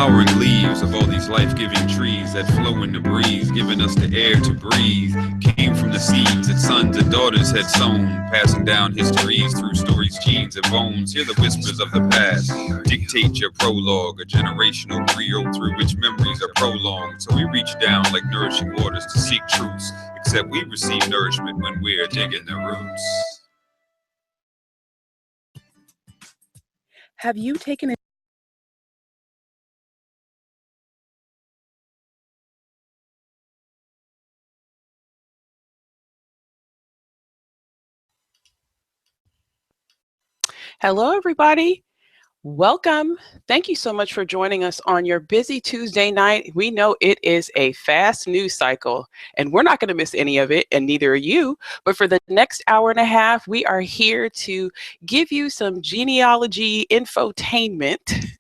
flowering leaves of all these life-giving trees that flow in the breeze, giving us the air to breathe, came from the seeds that sons and daughters had sown, passing down histories through stories, genes, and bones. Hear the whispers of the past, dictate your prologue, a generational griot through which memories are prolonged. So we reach down like nourishing waters to seek truths, except we receive nourishment when we're digging the roots. Have you taken a Hello, everybody. Welcome. Thank you so much for joining us on your busy Tuesday night. We know it is a fast news cycle, and we're not going to miss any of it, and neither are you. But for the next hour and a half, we are here to give you some genealogy infotainment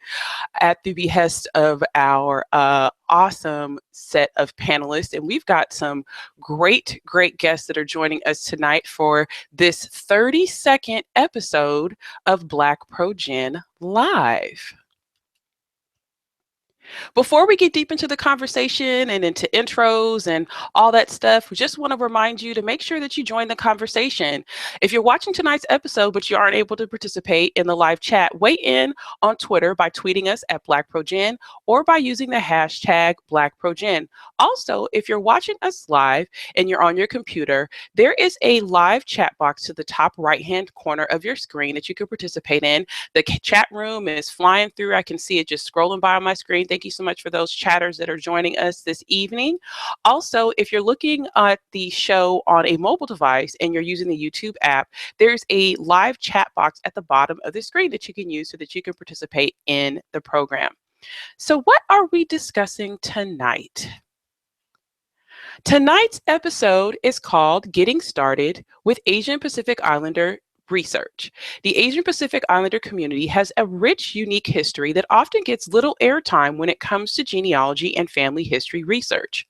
at the behest of our awesome set of panelists. And we've got some great guests that are joining us tonight for this 30-second episode of BlackProGen Live. Before we get deep into the conversation and into intros and all that stuff, we just want to remind you to make sure that you join the conversation. If you're watching tonight's episode, but you aren't able to participate in the live chat, weigh in on Twitter by tweeting us at BlackProGen or by using the hashtag BlackProGen. Also, if you're watching us live and you're on your computer, there is a live chat box to the top right-hand corner of your screen that you can participate in. The chat room is flying through. I can see it just scrolling by on my screen. Thank you so much for those chatters that are joining us this evening. Also, if you're looking at the show on a mobile device and you're using the YouTube app, there's a live chat box at the bottom of the screen that you can use so that you can participate in the program. So what are we discussing tonight? Tonight's episode is called Getting Started with Asian Pacific Islander Research. The Asian Pacific Islander community has a rich, unique history that often gets little airtime when it comes to genealogy and family history research.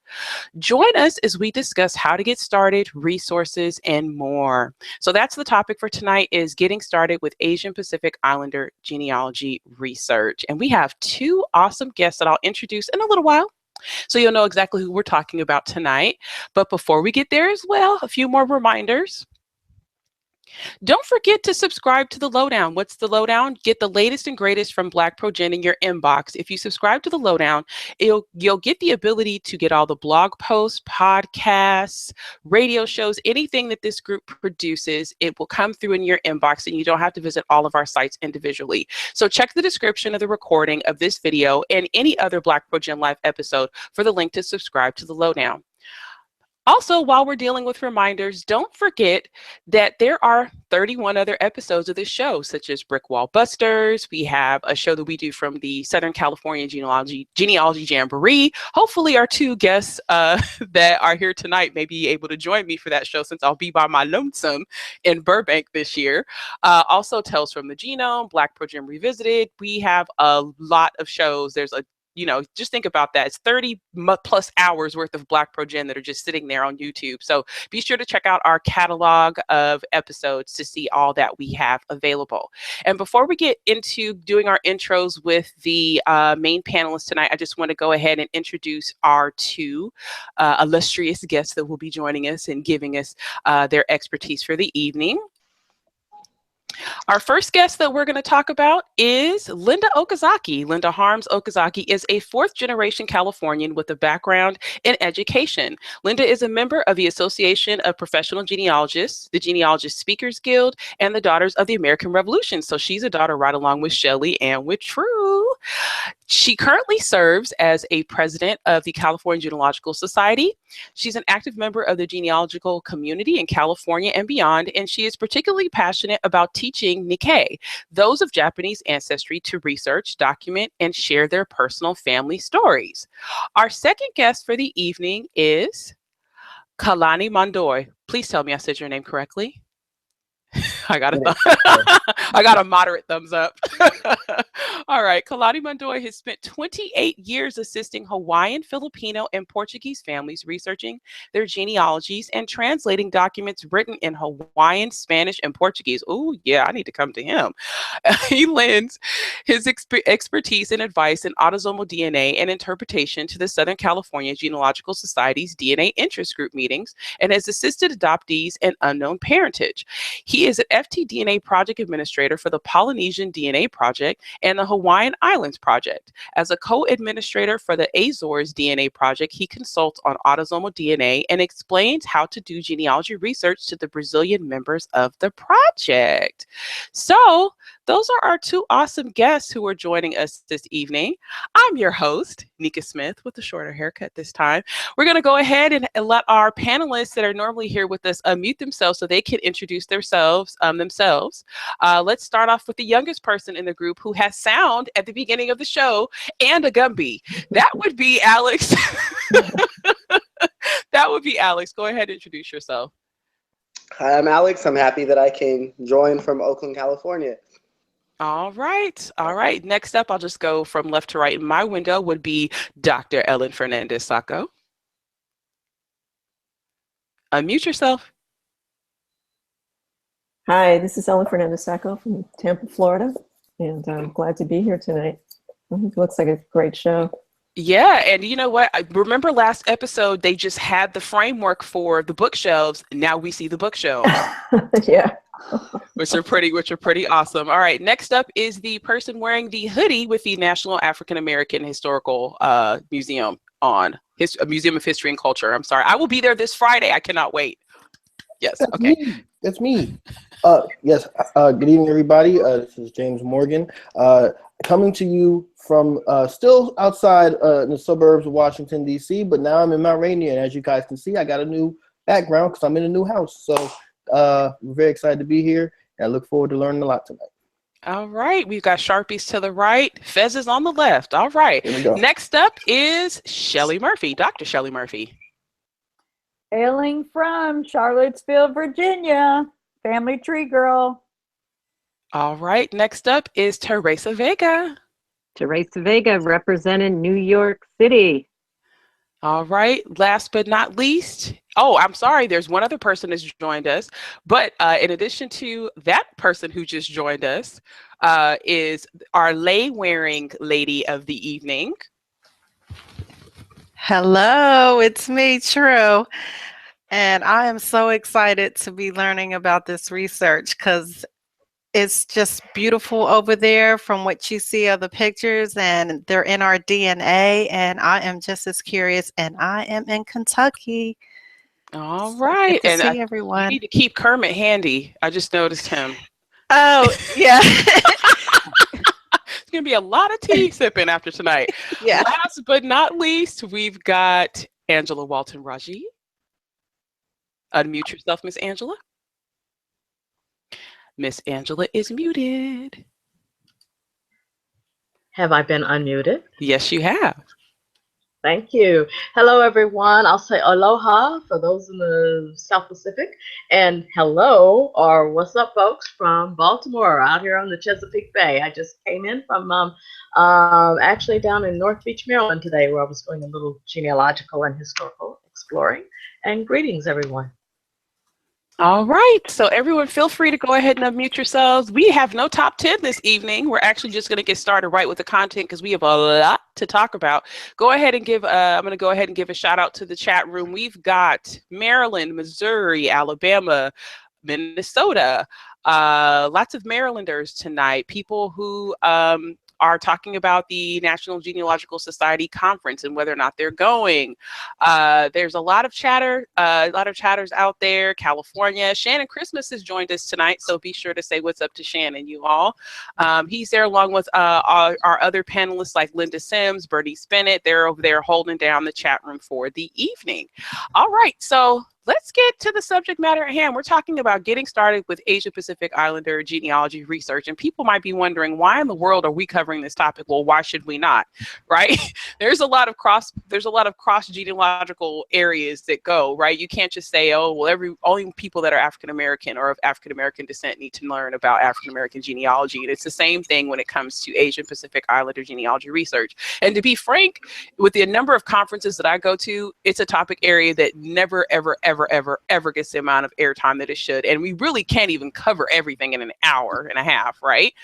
Join us as we discuss how to get started, resources, and more. So that's the topic for tonight, is Getting Started with Asian Pacific Islander Genealogy Research. And we have two awesome guests that I'll introduce in a little while, so you'll know exactly who we're talking about tonight. But before we get there as well, a few more reminders. Don't forget to subscribe to The Lowdown. What's The Lowdown? Get the latest and greatest from BlackProGen in your inbox. If you subscribe to The Lowdown, you'll get the ability to get all the blog posts, podcasts, radio shows, anything that this group produces. It will come through in your inbox, and you don't have to visit all of our sites individually. So check the description of the recording of this video and any other BlackProGen Live episode for the link to subscribe to The Lowdown. Also, while we're dealing with reminders, don't forget that there are 31 other episodes of this show, such as Brick Wall Busters. We have a show that we do from the Southern California Genealogy Jamboree. Hopefully our two guests that are here tonight may be able to join me for that show, since I'll be by my lonesome in Burbank this year. Also, Tales from the Genome, BlackProGen Revisited. We have a lot of shows. There's a just think about that. It's 30 plus hours worth of BlackProGen that are just sitting there on YouTube. So be sure to check out our catalog of episodes to see all that we have available. And before we get into doing our intros with the main panelists tonight, I just want to go ahead and introduce our two illustrious guests that will be joining us and giving us their expertise for the evening. Our first guest that we're going to talk about is Linda Okazaki. Linda Harms Okazaki is a fourth-generation Californian with a background in education. Linda is a member of the Association of Professional Genealogists, the Genealogist Speakers Guild, and the Daughters of the American Revolution. So she's a daughter right along with Shelley and with True. She currently serves as a president of the California Genealogical Society. She's an active member of the genealogical community in California and beyond, and she is particularly passionate about teaching Nikkei, those of Japanese ancestry, to research, document, and share their personal family stories. Our second guest for the evening is Kalani Mondoy. Please tell me I said your name correctly. I got it. I got a moderate thumbs up. All right. Kalani Mondoy has spent 28 years assisting Hawaiian, Filipino, and Portuguese families researching their genealogies and translating documents written in Hawaiian, Spanish, and Portuguese. Oh, yeah, I need to come to him. He lends his expertise and advice in autosomal DNA and interpretation to the Southern California Genealogical Society's DNA interest group meetings and has assisted adoptees and unknown parentage. He is an FTDNA project administrator for the Polynesian DNA Project and the Hawaiian Islands Project. As a co-administrator for the Azores DNA Project, he consults on autosomal DNA and explains how to do genealogy research to the Brazilian members of the project. So, those are our two awesome guests who are joining us this evening. I'm your host, Nika Smith, with a shorter haircut this time. We're going to go ahead and let our panelists that are normally here with us unmute themselves so they can introduce themselves. Let's start off with the youngest person in the group who has sound at the beginning of the show and a Gumby. That would be Alex. That would be Alex. Go ahead and introduce yourself. Hi, I'm Alex. I'm happy that I can join from Oakland, California. All right. All right. Next up, I'll just go from left to right. In my window would be Dr. Ellen Fernandez-Sacco. Unmute yourself. Hi, this is Ellen Fernandez-Sacco from Tampa, Florida, and I'm glad to be here tonight. It looks like a great show. Yeah, and you know what? I remember last episode, they just had the framework for the bookshelves. Now we see the bookshelves. Yeah. which are pretty awesome. All right, next up is the person wearing the hoodie with the National African American Historical Museum on, Museum of History and Culture. I'm sorry, I will be there this Friday. I cannot wait. Yes, That's okay. Me. That's me. Yes. Good evening, everybody. This is James Morgan, coming to you from still outside in the suburbs of Washington, D.C., but now I'm in Mount Rainier, and as you guys can see, I got a new background because I'm in a new house. So we're very excited to be here, and I look forward to learning a lot tonight. All right, we've got Sharpies to the right, Fez is on the left. All right, Here we go. Next up is Shelley Murphy, Dr. Shelley Murphy. Hailing from Charlottesville, Virginia, family tree girl. All right, next up is Teresa Vega. Teresa Vega representing New York City. All right, last but not least, oh, I'm sorry, there's one other person that's joined us, but in addition to that person who just joined us is our lei-wearing lady of the evening. Hello, it's me, True. And I am so excited to be learning about this research because it's just beautiful over there from what you see of the pictures, and they're in our DNA, and I am just as curious, and I am in Kentucky. All So right, good to and see everyone. you need to keep Kermit handy. I just noticed him. Oh, yeah. It's gonna be a lot of tea sipping after tonight. Yeah. Last but not least, we've got Angela Walton Raji. Unmute yourself, Miss Angela. Miss Angela is muted. Have I been unmuted? Yes, you have. Thank you. Hello, everyone. I'll say aloha for those in the South Pacific, and hello, or what's up, folks, from Baltimore out here on the Chesapeake Bay. I just came in from actually down in North Beach, Maryland today, where I was doing a little genealogical and historical exploring. And greetings, everyone. All right, so everyone feel free to go ahead and unmute yourselves. We have no top 10 this evening. We're actually just gonna get started right with the content because we have a lot to talk about. Go ahead and give, I'm gonna go ahead and give a shout out to the chat room. We've got Maryland, Missouri, Alabama, Minnesota, lots of Marylanders tonight, people who are talking about the National Genealogical Society conference and whether or not they're going. There's a lot of chatters out there. California. Shannon Christmas has joined us tonight, so be sure to say what's up to Shannon, you all. He's there along with our other panelists like Linda Sims, Bernice Bennett. They're over there holding down the chat room for the evening. All right, so let's get to the subject matter at hand. We're talking about getting started with Asia Pacific Islander genealogy research. And people might be wondering, why in the world are we covering this topic? Well, why should we not? Right? There's a lot of cross genealogical areas that go, right? You can't just say, oh, well, only people that are African American or of African American descent need to learn about African American genealogy. And it's the same thing when it comes to Asian Pacific Islander genealogy research. And to be frank, with the number of conferences that I go to, it's a topic area that never, ever gets the amount of airtime that it should. And we really can't even cover everything in an hour and a half, right?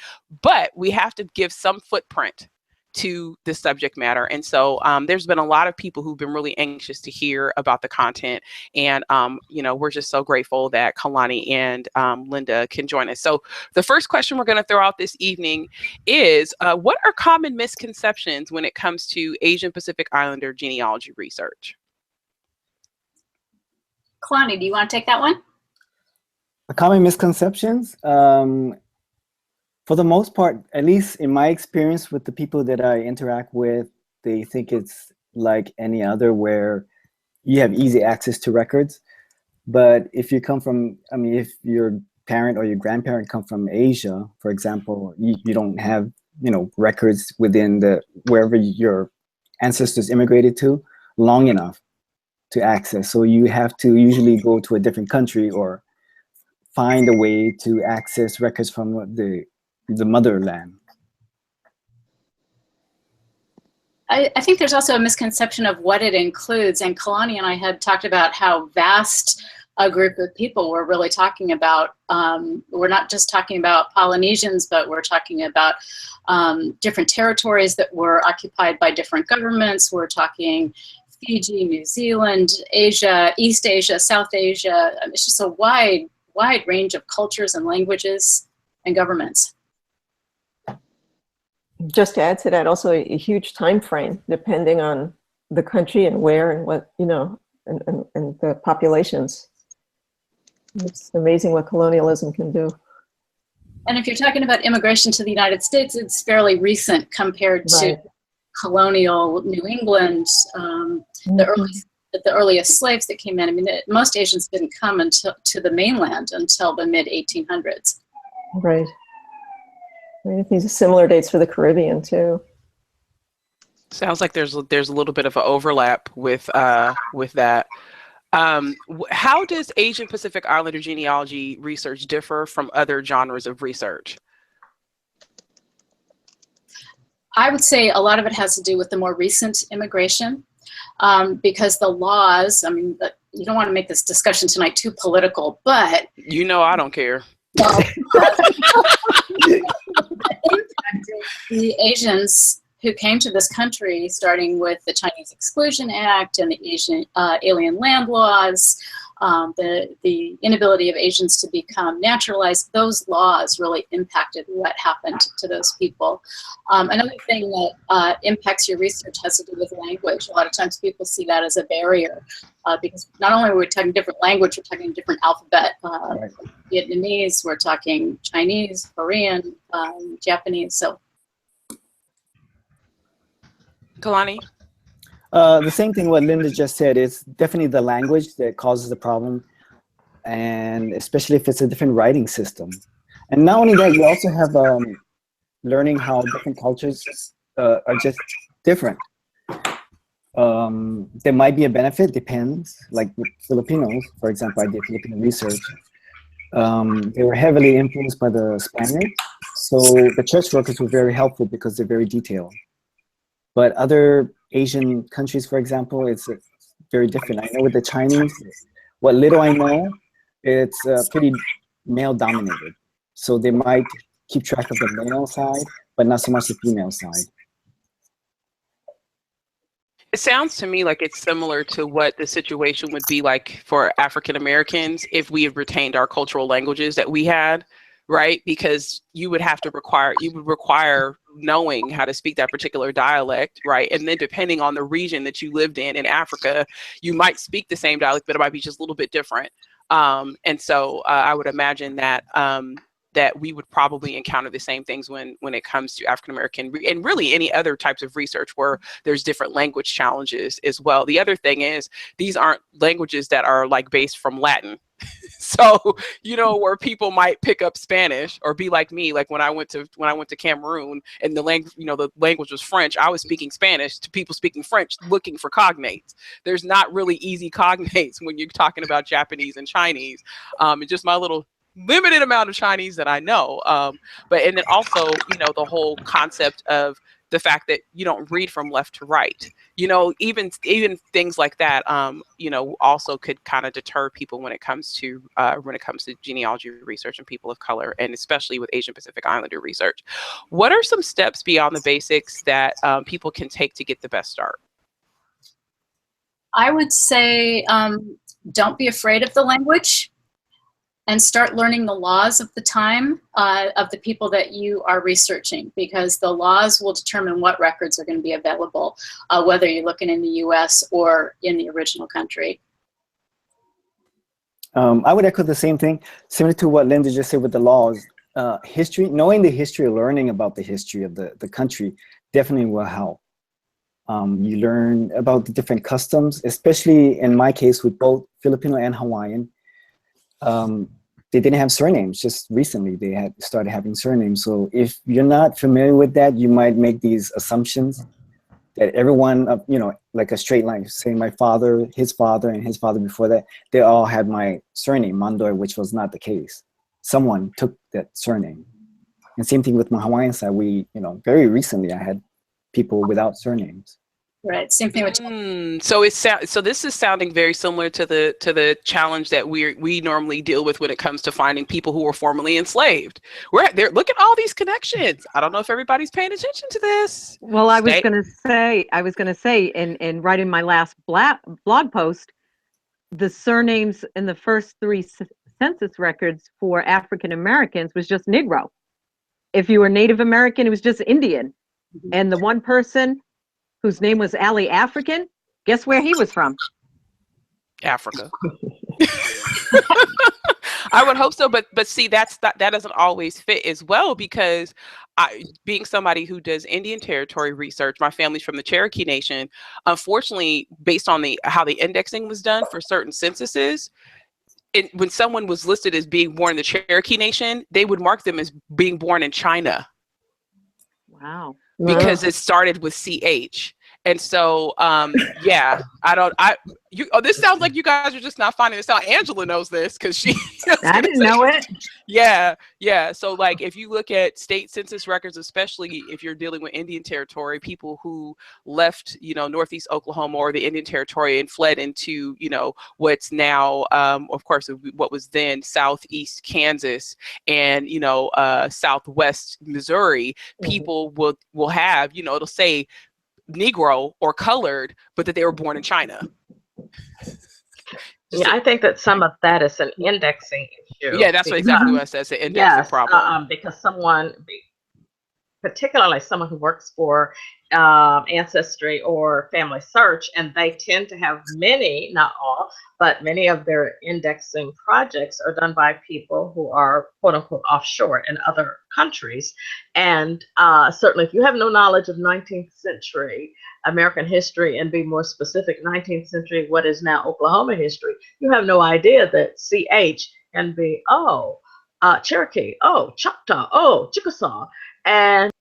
But we have to give some footprint to the subject matter. And so there's been a lot of people who've been really anxious to hear about the content. And, we're just so grateful that Kalani and Linda can join us. So the first question we're going to throw out this evening is, what are common misconceptions when it comes to Asian Pacific Islander genealogy research? Kalani, do you want to take that one? The common misconceptions? For the most part, at least in my experience with the people that I interact with, they think it's like any other where you have easy access to records. But if you come from, if your parent or your grandparent come from Asia, for example, you don't have, records within wherever your ancestors immigrated to long enough to access. So you have to usually go to a different country or find a way to access records from the motherland. I think there's also a misconception of what it includes. And Kalani and I had talked about how vast a group of people we're really talking about. We're not just talking about Polynesians, but we're talking about different territories that were occupied by different governments. We're talking Fiji, New Zealand, Asia, East Asia, South Asia. It's just a wide range of cultures and languages and governments. Just to add to that, also a huge time frame depending on the country and where and what, and the populations. It's amazing what colonialism can do. And if you're talking about immigration to the United States, it's fairly recent compared to colonial New England, the earliest slaves that came in. Most Asians didn't come to the mainland until the mid-1800s. Right. I think these are similar dates for the Caribbean too. Sounds like there's a little bit of an overlap with that. How does Asian Pacific Islander genealogy research differ from other genres of research? I would say a lot of it has to do with the more recent immigration, because the laws, you don't want to make this discussion tonight too political, but... I don't care. The Asians who came to this country, starting with the Chinese Exclusion Act and the Asian alien land laws, the inability of Asians to become naturalized, those laws really impacted what happened to those people. Another thing that impacts your research has to do with language. A lot of times people see that as a barrier because not only are we talking different language, we're talking different alphabet. Vietnamese, we're talking Chinese, Korean, Japanese. So, Kalani? The same thing what Linda just said. It's definitely the language that causes the problem, and especially if it's a different writing system. And not only that, you also have learning how different cultures are just different. There might be a benefit, depends. Like with Filipinos, for example, I did Filipino research. They were heavily influenced by the Spaniards, so the church records were very helpful because they're very detailed. But other Asian countries, for example, it's very different. I know with the Chinese, what little I know, it's pretty male-dominated. So they might keep track of the male side, but not so much the female side. It sounds to me like it's similar to what the situation would be like for African Americans if we had retained our cultural languages that we had, right? Because you would require knowing how to speak that particular dialect, right? And then depending on the region that you lived in Africa, you might speak the same dialect, but it might be just a little bit different. And so I would imagine that that we would probably encounter the same things when it comes to African American and really any other types of research where there's different language challenges as well. The other thing is these aren't languages that are like based from Latin. So, you know, where people might pick up Spanish or be like me, like when I went to Cameroon and the language, you know, the language was French, I was speaking Spanish to people speaking French looking for cognates. There's not really easy cognates when you're talking about Japanese and Chinese. And just my little limited amount of Chinese that I know. And then also, you know, the whole concept of the fact that you don't read from left to right, you know, even things like that, you know, also could kind of deter people when it comes to genealogy research and people of color, and especially with Asian Pacific Islander research. What are some steps beyond the basics that people can take to get the best start? I would say don't be afraid of the language and start learning the laws of the time of the people that you are researching, because the laws will determine what records are going to be available, whether you're looking in the US or in the original country. I would echo the same thing, similar to what Linda just said with the laws. History, knowing the history, learning about the history of the country definitely will help. You learn about the different customs, especially in my case with both Filipino and Hawaiian. They didn't have surnames. Just recently they had started having surnames. So if you're not familiar with that, you might make these assumptions that everyone, you know, like a straight line, saying my father, his father, and his father before that, they all had my surname, Mandoy, which was not the case. Someone took that surname. And same thing with my Hawaiian side. We, you know, very recently I had people without surnames. Right. Same thing with. So this is sounding very similar to the challenge that we normally deal with when it comes to finding people who were formerly enslaved. We're there. Look at all these connections. I don't know if everybody's paying attention to this. Well, I was going to say, in writing my last blog post, the surnames in the first 3 census records for African Americans was just Negro. If you were Native American, it was just Indian. And the one person whose name was Ali African, guess where he was from? Africa. I would hope so, but see, that doesn't always fit as well, because being somebody who does Indian Territory research, my family's from the Cherokee Nation. Unfortunately, based on how the indexing was done for certain censuses, when someone was listed as being born in the Cherokee Nation, they would mark them as being born in China. Wow. Because it started with CH. And so, yeah, this sounds like you guys are just not finding this out. Angela knows this because she. I didn't know it. Yeah. So, like, if you look at state census records, especially if you're dealing with Indian Territory, people who left, you know, Northeast Oklahoma or the Indian Territory and fled into, you know, what's now, of course, what was then Southeast Kansas and, you know, Southwest Missouri, people will have, you know, it'll say Negro or colored, but that they were born in China. Yeah, I think that some of that is an indexing issue. Yeah, that's exactly what I said. It's an indexing problem. Because someone, particularly someone who works for Ancestry or Family Search, and they tend to have many, not all, but many of their indexing projects are done by people who are quote unquote offshore in other countries. And certainly if you have no knowledge of 19th century American history, and be more specific, 19th century, what is now Oklahoma history, you have no idea that CH can be, Cherokee, Choctaw, Chickasaw, and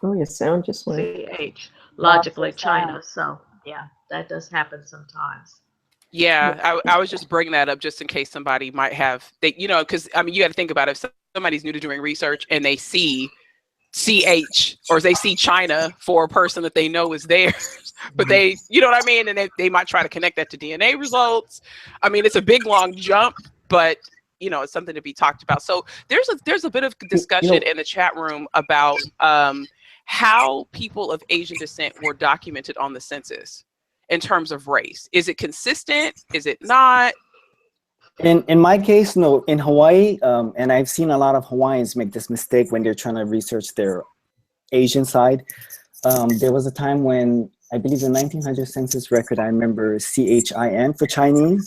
your sound just went. CH, logically China. So yeah, that does happen sometimes. Yeah, I was just bringing that up just in case somebody might have, you know, because I mean, you got to think about it. If somebody's new to doing research and they see CH or they see China for a person that they know is there, but they, you know what I mean? And they might try to connect that to DNA results. I mean, it's a big, long jump, but you know, it's something to be talked about. So there's a bit of discussion in the chat room about how people of Asian descent were documented on the census in terms of race. Is it consistent? Is it not? In my case, no. In Hawaii, and I've seen a lot of Hawaiians make this mistake when they're trying to research their Asian side. There was a time when, I believe the 1900 census record, I remember CHIN for Chinese.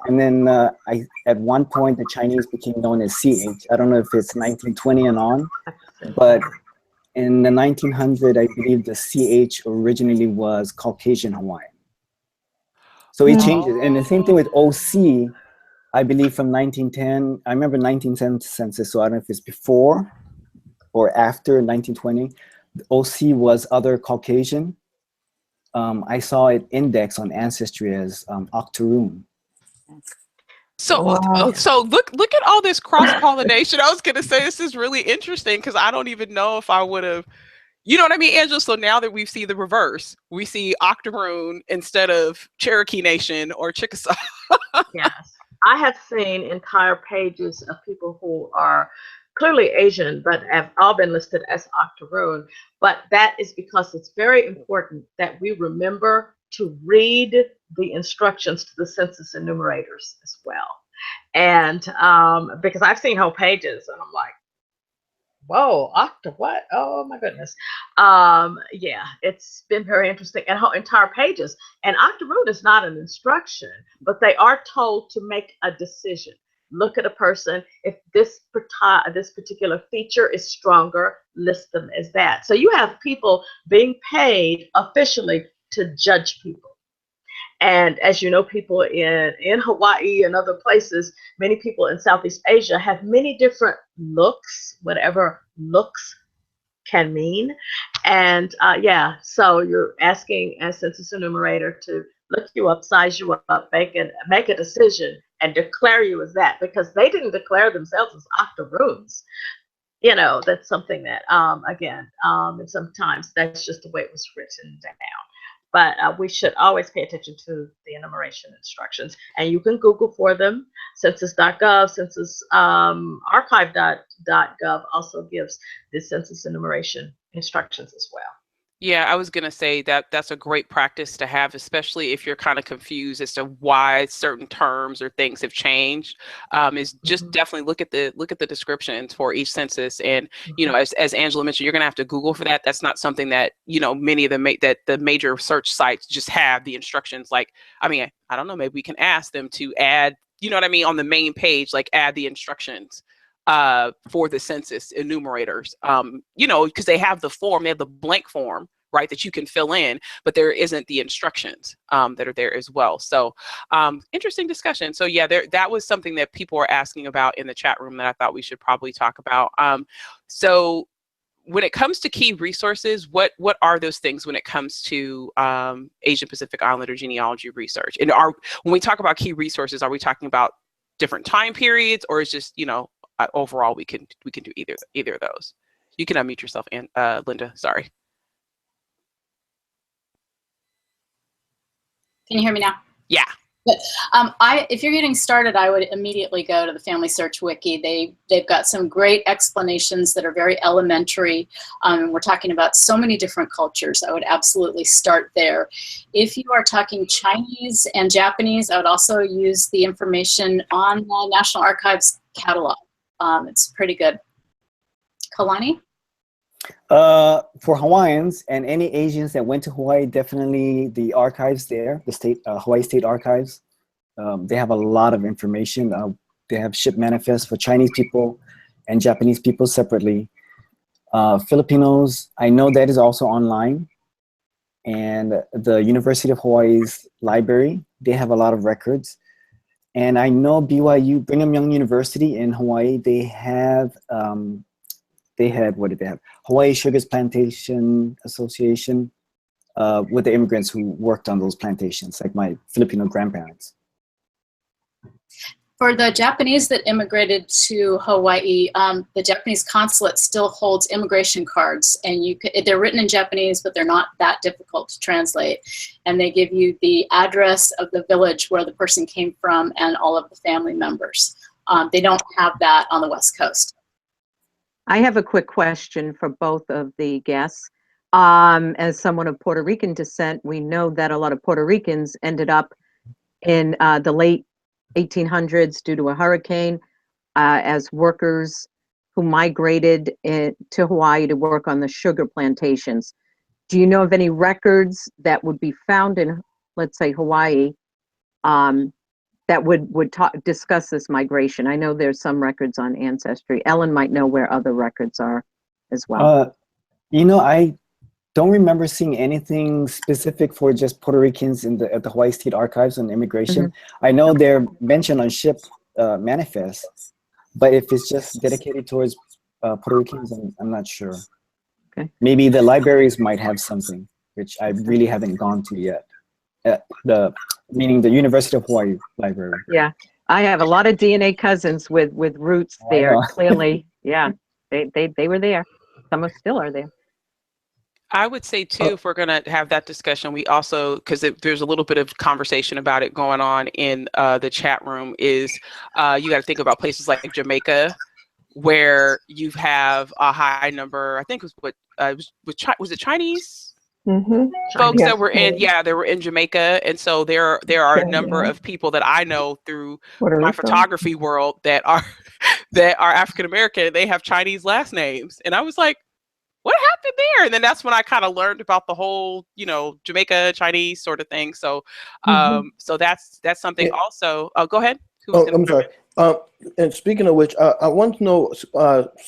And then at one point, the Chinese became known as CH. I don't know if it's 1920 and on, but in the 1900s, I believe the CH originally was Caucasian Hawaiian. So it changes. And the same thing with OC, I believe from 1910, I remember 1910 census, so I don't know if it's before or after 1920. The OC was other Caucasian. I saw it indexed on Ancestry as Octoroon. So, so look at all this cross-pollination. I was going to say this is really interesting because I don't even know if I would have, you know what I mean, Angela? So now that we see the reverse, we see Octoroon instead of Cherokee Nation or Chickasaw. Yes. I have seen entire pages of people who are clearly Asian, but have all been listed as Octoroon. But that is because it's very important that we remember to read the instructions to the census enumerators as well. And because I've seen whole pages and I'm like, whoa, Octa what? Oh my goodness. Yeah, it's been very interesting. And whole entire pages. And Octoroon is not an instruction, but they are told to make a decision. Look at a person. If this particular feature is stronger, list them as that. So you have people being paid officially to judge people. And as you know, people in Hawaii and other places, many people in Southeast Asia have many different looks, whatever looks can mean. And yeah, so you're asking a census enumerator to look you up, size you up, make a decision, and declare you as that, because they didn't declare themselves as Octoroons. You know, that's something that, again, and sometimes that's just the way it was written down. But we should always pay attention to the enumeration instructions. And you can Google for them. Census.gov, censusarchive.gov also gives the census enumeration instructions as well. Yeah, I was going to say that that's a great practice to have, especially if you're kind of confused as to why certain terms or things have changed. Is just definitely look at the descriptions for each census, and you know, as Angela mentioned, you're going to have to Google for that. That's not something that, you know, many of the major search sites just have the instructions. Like, I mean, I don't know, maybe we can ask them to add, you know what I mean, on the main page, like add the instructions for the census enumerators, you know, because they have the form, they have the blank form, right, that you can fill in, but there isn't the instructions that are there as well. So interesting discussion. So yeah, that was something that people were asking about in the chat room that I thought we should probably talk about. So when it comes to key resources, what are those things when it comes to Asian Pacific Islander genealogy research? And when we talk about key resources, are we talking about different time periods, or is just, you know, overall we can do either of those? You can unmute yourself, and Linda, sorry. Can you hear me now? Yeah. But if you're getting started, I would immediately go to the Family Search Wiki. They've got some great explanations that are very elementary. We're talking about so many different cultures. I would absolutely start there. If you are talking Chinese and Japanese, I would also use the information on the National Archives catalog. It's pretty good. Kalani? For Hawaiians and any Asians that went to Hawaii, definitely the archives there, the Hawaii State Archives. They have a lot of information. They have ship manifests for Chinese people and Japanese people separately. Filipinos, I know that is also online. And the University of Hawaii's library, they have a lot of records. And I know BYU, Brigham Young University in Hawaii, they had, what did they have? Hawaii Sugars Plantation Association with the immigrants who worked on those plantations, like my Filipino grandparents. For the Japanese that immigrated to Hawaii, the Japanese consulate still holds immigration cards, and they're written in Japanese, but they're not that difficult to translate. And they give you the address of the village where the person came from and all of the family members. They don't have that on the West Coast. I have a quick question for both of the guests. As someone of Puerto Rican descent, we know that a lot of Puerto Ricans ended up in the late 1800s due to a hurricane as workers who migrated to Hawaii to work on the sugar plantations. Do you know of any records that would be found in, let's say, Hawaii that would discuss this migration? I know there's some records on Ancestry. Ellen might know where other records are as well. I don't remember seeing anything specific for just Puerto Ricans at the Hawaii State Archives on immigration. I know they're mentioned on ship manifests, but if it's just dedicated towards Puerto Ricans, I'm not sure. Okay. Maybe the libraries might have something, which I really haven't gone to yet. Meaning the University of Hawaii Library. Yeah, I have a lot of DNA cousins with roots there. Clearly, yeah, they were there. Some still are there. I would say too, if we're going to have that discussion, we also, because there's a little bit of conversation about it going on in the chat room, is you got to think about places like Jamaica, where you have a high number. I think it was was it Chinese? Folks that were they were in Jamaica, and so there are a number of people that I know through my photography world that are African American. They have Chinese last names, and I was like, what happened there? And then that's when I kind of learned about the whole, Jamaica Chinese sort of thing. So, so that's something also. Oh, go ahead. I'm sorry. And speaking of which, I want to know,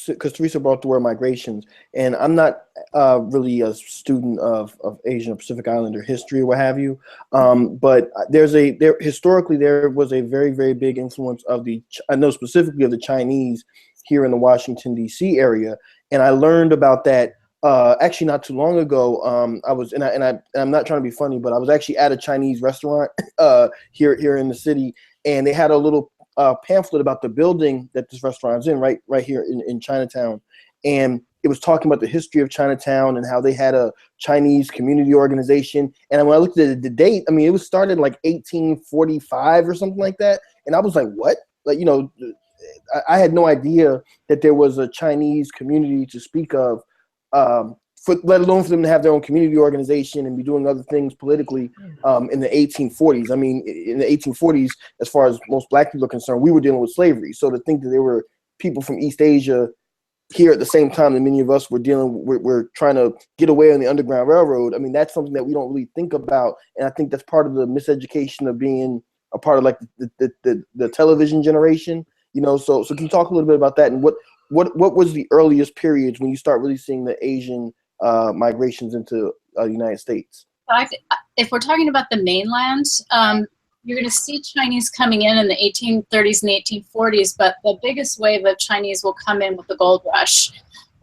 because Teresa brought the word migrations, and I'm not really a student of Asian or Pacific Islander history or what have you, but historically there was a very, very big influence of I know specifically of the Chinese here in the Washington, D.C. area, and I learned about that actually not too long ago. I was, and I'm not trying to be funny, but I was actually at a Chinese restaurant here in the city, and they had a little pamphlet about the building that this restaurant's in, right here in Chinatown, and it was talking about the history of Chinatown and how they had a Chinese community organization. And when I looked at the date, I mean, it was started in like 1845 or something like that, and I was like, what? Like, I had no idea that there was a Chinese community to speak of, let alone for them to have their own community organization and be doing other things politically in the 1840s. I mean, in the 1840s, as far as most Black people are concerned, we were dealing with slavery. So to think that there were people from East Asia here at the same time that many of us were we're trying to get away on the Underground Railroad, I mean, that's something that we don't really think about. And I think that's part of the miseducation of being a part of like the television generation. So can you talk a little bit about that, and what was the earliest periods when you start really seeing the Asian migrations into the United States? If we're talking about the mainland, you're going to see Chinese coming in the 1830s and 1840s, but the biggest wave of Chinese will come in with the gold rush.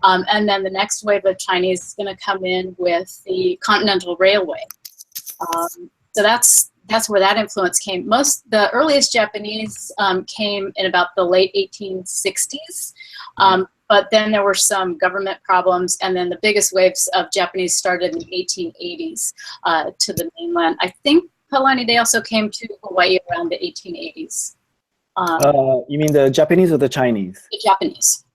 And then the next wave of Chinese is going to come in with the Continental Railway. So that's where that influence came. The earliest Japanese came in about the late 1860s, but then there were some government problems, and then the biggest waves of Japanese started in the 1880s to the mainland. I think Palani, they also came to Hawaii around the 1880s. You mean the Japanese or the Chinese? The Japanese.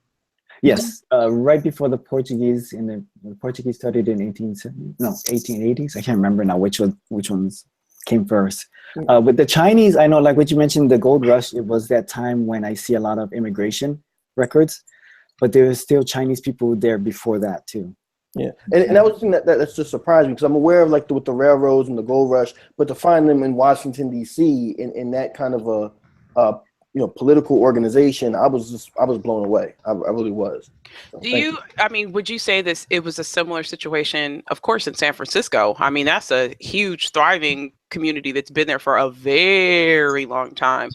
Yes, right before the Portuguese, the Portuguese started in 1880s. I can't remember now which ones came first. With the Chinese, I know, like what you mentioned, the gold rush, it was that time when I see a lot of immigration records, but there were still Chinese people there before that too. Yeah, and that was the thing that's just surprising, because I'm aware of with the railroads and the gold rush, but to find them in Washington D.C. in that kind of a political organization, I was blown away. I really was. So, would you say this, it was a similar situation, of course, in San Francisco? I mean, that's a huge, thriving community that's been there for a very long time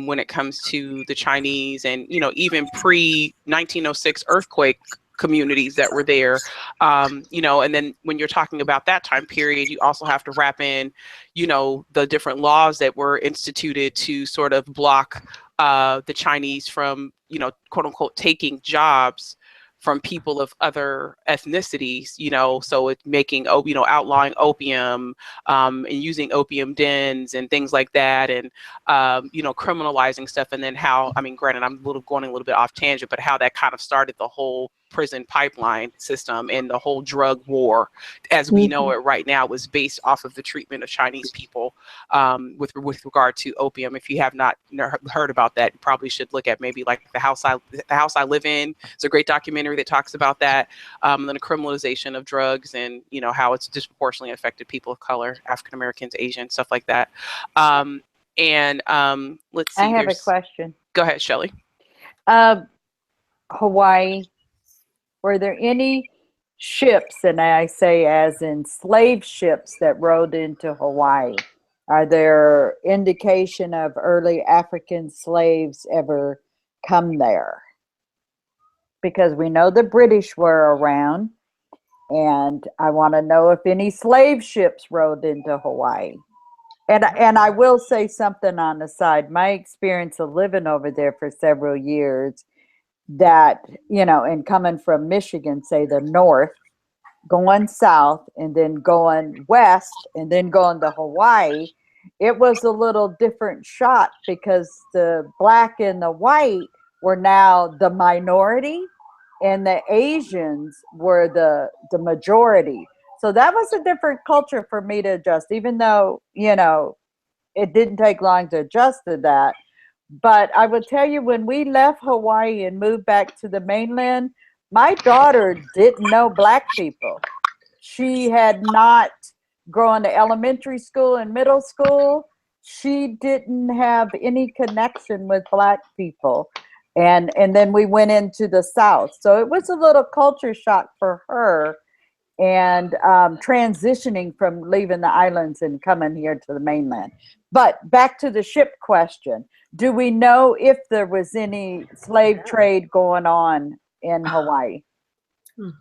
when it comes to the Chinese and, even pre-1906 earthquake communities that were there, and then when you're talking about that time period, you also have to wrap in, the different laws that were instituted to sort of block the Chinese from, quote unquote, taking jobs from people of other ethnicities, so it's making, outlawing opium and using opium dens and things like that, and, criminalizing stuff. And then how, granted, I'm going a little bit off tangent, but how that kind of started the whole prison pipeline system, and the whole drug war as we know it right now was based off of the treatment of Chinese people with regard to opium. If you have not heard about that, you probably should look at maybe like the house I live in. It's a great documentary that talks about that, and then the criminalization of drugs, and how it's disproportionately affected people of color, African Americans, Asians, stuff like that. And let's see. I have a there's- question. Go ahead, Shelley. Hawaii, were there any ships, and I say as in slave ships, that rode into Hawaii? Are there indication of early African slaves ever come there? Because we know the British were around, and I want to know if any slave ships rode into Hawaii. And I will say something on the side. My experience of living over there for several years, that, you know, and coming from Michigan, say the north, going south and then going west and then going to Hawaii, it was a little different shot because the black and the white were now the minority and the Asians were the majority. So that was a different culture for me to adjust, even though, you know, it didn't take long to adjust to that. But I will tell you, when we left Hawaii and moved back to the mainland, my daughter didn't know black people. She had not grown to elementary school and middle school. She didn't have any connection with black people. And then we went into the South. So it was a little culture shock for her, and transitioning from leaving the islands and coming here to the mainland. But back to the ship question. Do we know if there was any slave trade going on in Hawaii?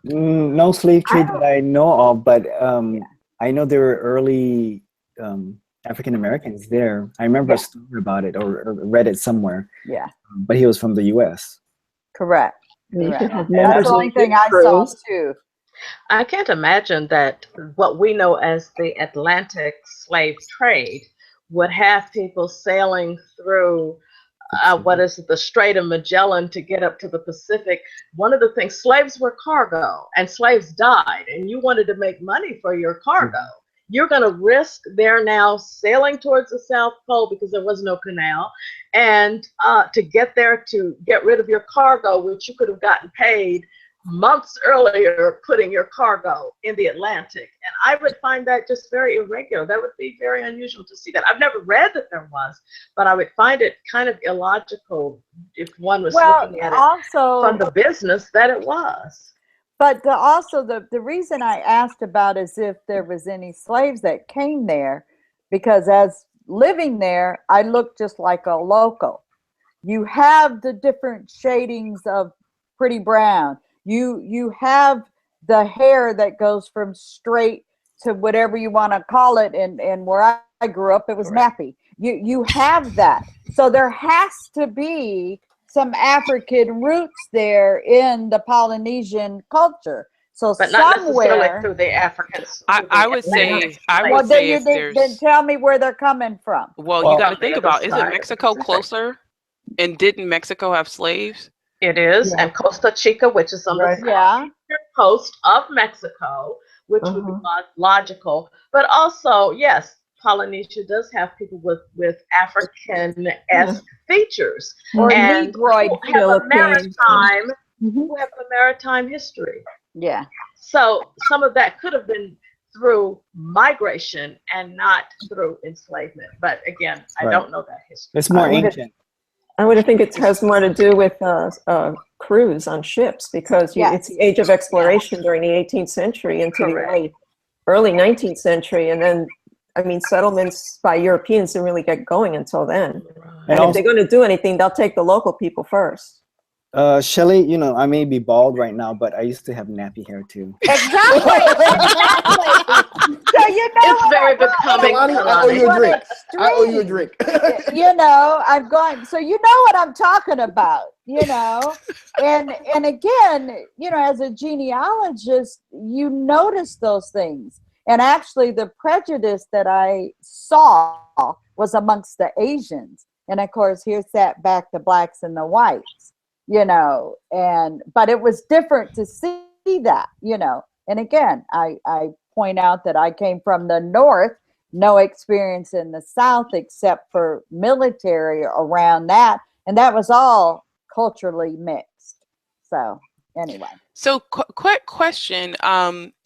No slave trade that I know of, but I know there were early African Americans there. I remember a story about it, or read it somewhere. Yeah. But he was from the U.S. Correct. You could have That's members the of only thing I saw crews. too. I can't imagine that what we know as the Atlantic slave trade would have people sailing through what is it, the Strait of Magellan to get up to the Pacific. One of the things, slaves were cargo, and slaves died, and you wanted to make money for your cargo. You're going to risk their now sailing towards the South Pole because there was no canal, and to get there to get rid of your cargo, which you could have gotten paid months earlier, putting your cargo in the Atlantic. And I would find that just very irregular. That would be very unusual to see that. I've never read that there was, but I would find it kind of illogical if one was looking at it also from the business that it was. But the reason I asked about is if there was any slaves that came there, because as living there, I looked just like a local. You have the different shadings of pretty brown. You have the hair that goes from straight to whatever you want to call it, and where I grew up, it was nappy. You have that. So there has to be some African roots there in the Polynesian culture. So but not somewhere, necessarily through the Africans. I would say if there's. Then tell me where they're coming from. Well, you got to think about, isn't Mexico closer? And didn't Mexico have slaves? It is, and Costa Chica, which is on the southeastern coast of Mexico, which would be logical. But also, yes, Polynesia does have people with African-esque features, Or and Negroid who have a Philippines. maritime, who have a maritime history. Yeah. So some of that could have been through migration and not through enslavement. But again, I don't know that history. It's more ancient. I would think it has more to do with crews on ships, because it's the age of exploration during the 18th century into the early 19th century. And then, I mean, settlements by Europeans didn't really get going until then. And if they're going to do anything, they'll take the local people first. Shelley, you know, I may be bald right now, but I used to have nappy hair too. Exactly. So you know, it's very becoming. I owe you a drink. I owe you a drink. You know, I'm going. So you know what I'm talking about. You know, and again, you know, as a genealogist, you notice those things. And actually, the prejudice that I saw was amongst the Asians, and of course, here sat back the blacks and the whites. You know, but it was different to see that, you know. And again, I point out that I came from the North, no experience in the South except for military around that. And that was all culturally mixed. So anyway. So quick question,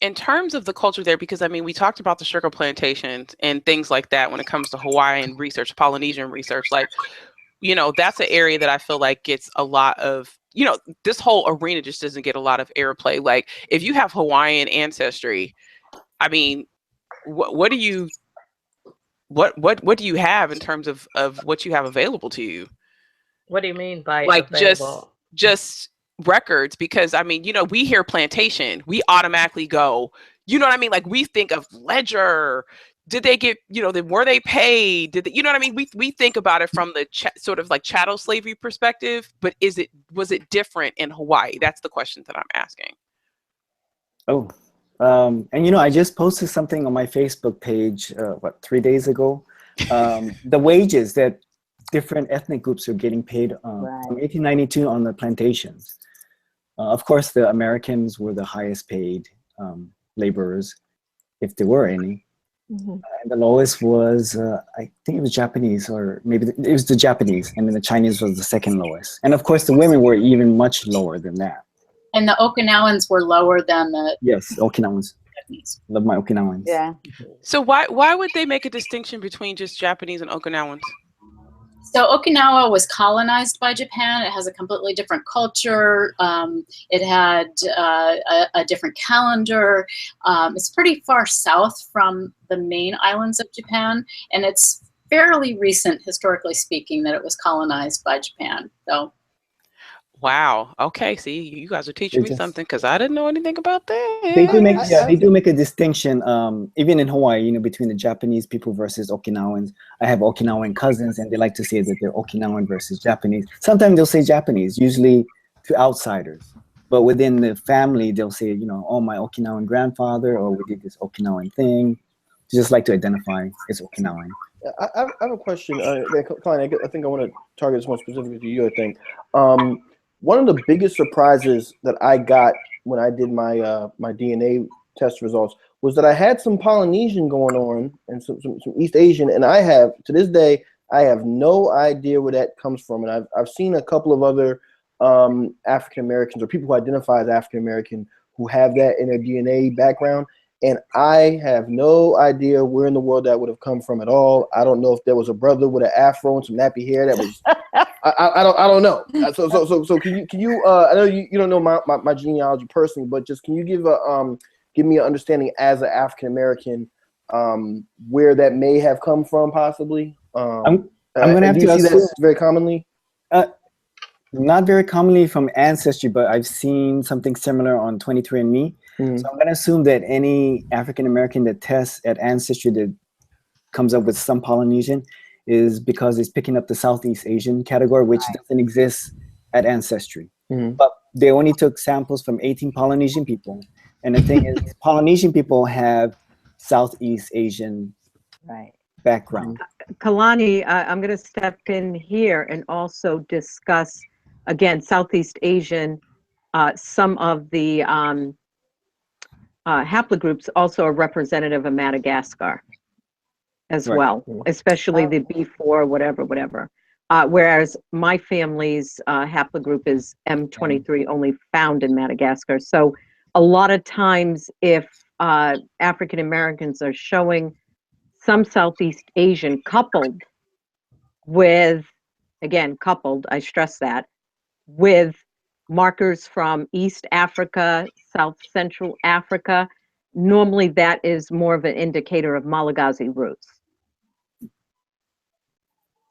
in terms of the culture there, because I mean, we talked about the sugar plantations and things like that when it comes to Hawaiian research, Polynesian research, like, you know, that's an area that I feel like gets a lot of, you know, this whole arena just doesn't get a lot of airplay. Like, if you have Hawaiian ancestry, I mean, what do you have in terms of what you have available to you? What do you mean by Like available? just records? Because I mean, you know, we hear plantation, we automatically go, you know what I mean? Like, we think of ledger. Did they get, you know, were they paid? Did they, you know what I mean? We think about it from the sort of like chattel slavery perspective, but was it different in Hawaii? That's the question that I'm asking. Oh, and you know, I just posted something on my Facebook page, 3 days ago. The wages that different ethnic groups are getting paid from 1892 on the plantations. Of course, the Americans were the highest paid laborers, if there were any. Mm-hmm. And the lowest was, I think it was Japanese, or maybe it was the Japanese, and then the Chinese was the second lowest. And of course, the women were even much lower than that. And the Okinawans were lower than the Yes, Okinawans. Japanese. Love my Okinawans. Yeah. So why would they make a distinction between just Japanese and Okinawans? So Okinawa was colonized by Japan. It has a completely different culture. It had a different calendar. It's pretty far south from the main islands of Japan, and it's fairly recent, historically speaking, that it was colonized by Japan. So. Wow. Okay. See, you guys are teaching me something, because I didn't know anything about that. They do make a distinction, even in Hawaii, you know, between the Japanese people versus Okinawans. I have Okinawan cousins, and they like to say that they're Okinawan versus Japanese. Sometimes they'll say Japanese, usually to outsiders. But within the family, they'll say, you know, oh, my Okinawan grandfather, or we did this Okinawan thing. They just like to identify as Okinawan. I have a question. Colin, I think I want to target this more specifically to you, I think. One of the biggest surprises that I got when I did my my DNA test results was that I had some Polynesian going on and some East Asian, and to this day, I have no idea where that comes from. And I've seen a couple of other African Americans or people who identify as African American who have that in their DNA background, and I have no idea where in the world that would have come from at all. I don't know if there was a brother with an afro and some nappy hair that was. I don't know. So can you I know you don't know my genealogy personally, but just can you give me an understanding as an African American where that may have come from possibly? I'm going to have to see that very commonly. Not very commonly from Ancestry, but I've seen something similar on 23andMe. So I'm going to assume that any African American that tests at Ancestry that comes up with some Polynesian is because it's picking up the Southeast Asian category, which doesn't exist at Ancestry. But they only took samples from 18 Polynesian people. And the thing is, Polynesian people have Southeast Asian background. Kalani, I'm going to step in here and also discuss, again, Southeast Asian. Some of the haplogroups also are representative of Madagascar as well, especially the B4, whatever. Whereas my family's haplogroup is M23, only found in Madagascar. So a lot of times if African Americans are showing some Southeast Asian coupled with, again, I stress that, with markers from East Africa, South Central Africa, normally that is more of an indicator of Malagasy roots.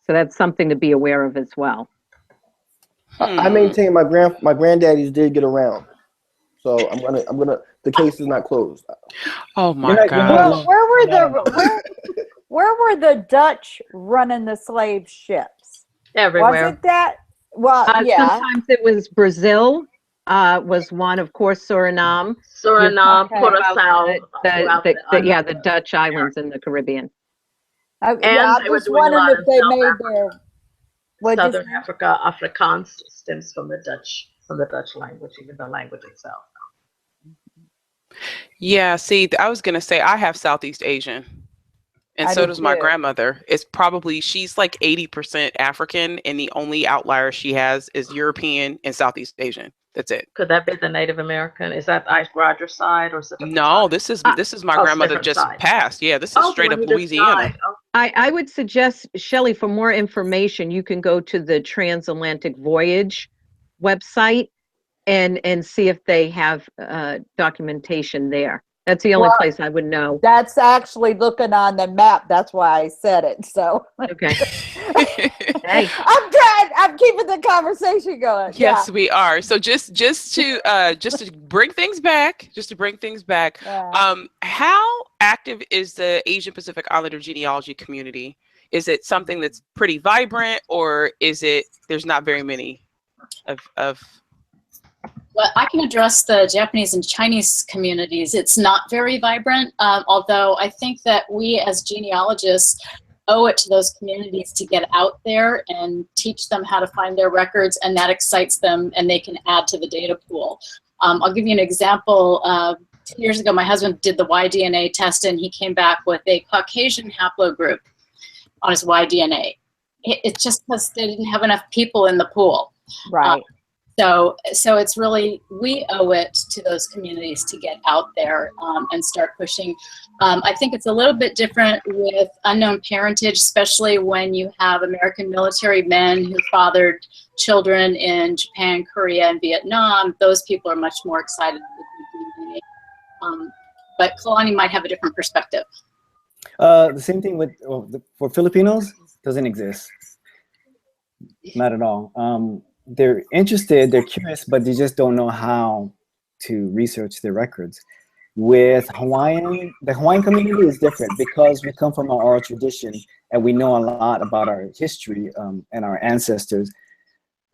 So that's something to be aware of as well. I maintain my granddaddies did get around, so I'm gonna. The case is not closed. Oh my God! Where were the Dutch running the slave ships? Everywhere. Was it that? Well, yeah. Sometimes it was Brazil. Was one, of course, Suriname. Curaçao. The Dutch islands in the Caribbean. I was wondering if they made their Southern Africa, Afrikaans stems from the Dutch language, even the language itself. Yeah, see, I was gonna say I have Southeast Asian, and so does my grandmother. She's like 80% African, and the only outlier she has is European and Southeast Asian. That's it. Could that be the Native American? Is that Ice Roger side or is it? No, this is my it's grandmother different just side. passed. Yeah, this is Oh, straight the up one who just Louisiana. died. Oh, I would suggest, Shelley, for more information, you can go to the Transatlantic Voyage website and see if they have documentation there. That's the only place I would know. That's actually looking on the map. That's why I said it. So Okay. Hey. I'm keeping the conversation going. Yes, we are. So just to bring things back, Yeah. how active is the Asian Pacific Islander genealogy community? Is it something that's pretty vibrant, or is it there's not very many of Well, I can address the Japanese and Chinese communities. It's not very vibrant, although I think that we as genealogists owe it to those communities to get out there and teach them how to find their records, and that excites them and they can add to the data pool. I'll give you an example. 2 years ago, my husband did the Y-DNA test and he came back with a Caucasian haplogroup on his Y-DNA. It's just because they didn't have enough people in the pool. Right. So it's really, we owe it to those communities to get out there and start pushing. I think it's a little bit different with unknown parentage, especially when you have American military men who fathered children in Japan, Korea, and Vietnam. Those people are much more excited with the DNA. But Kalani might have a different perspective. The same thing with for Filipinos, doesn't exist. Not at all. They're interested, they're curious, but they just don't know how to research their records. With the Hawaiian community is different because we come from our oral tradition and we know a lot about our history and our ancestors.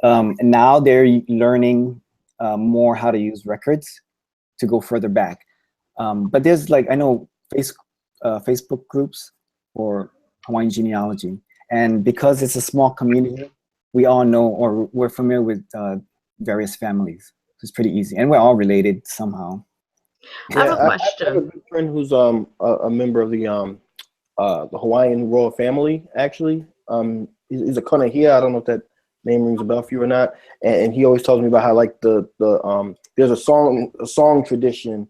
And now they're learning more how to use records to go further back. But there's I know Facebook groups for Hawaiian genealogy. And because it's a small community, we all know or we're familiar with various families. So it's pretty easy. And we're all related somehow. I have a question. I have a good friend who's a member of the Hawaiian royal family, actually. He's a Kanahia. I don't know if that name rings a bell for you or not. And he always tells me about how there's a song tradition,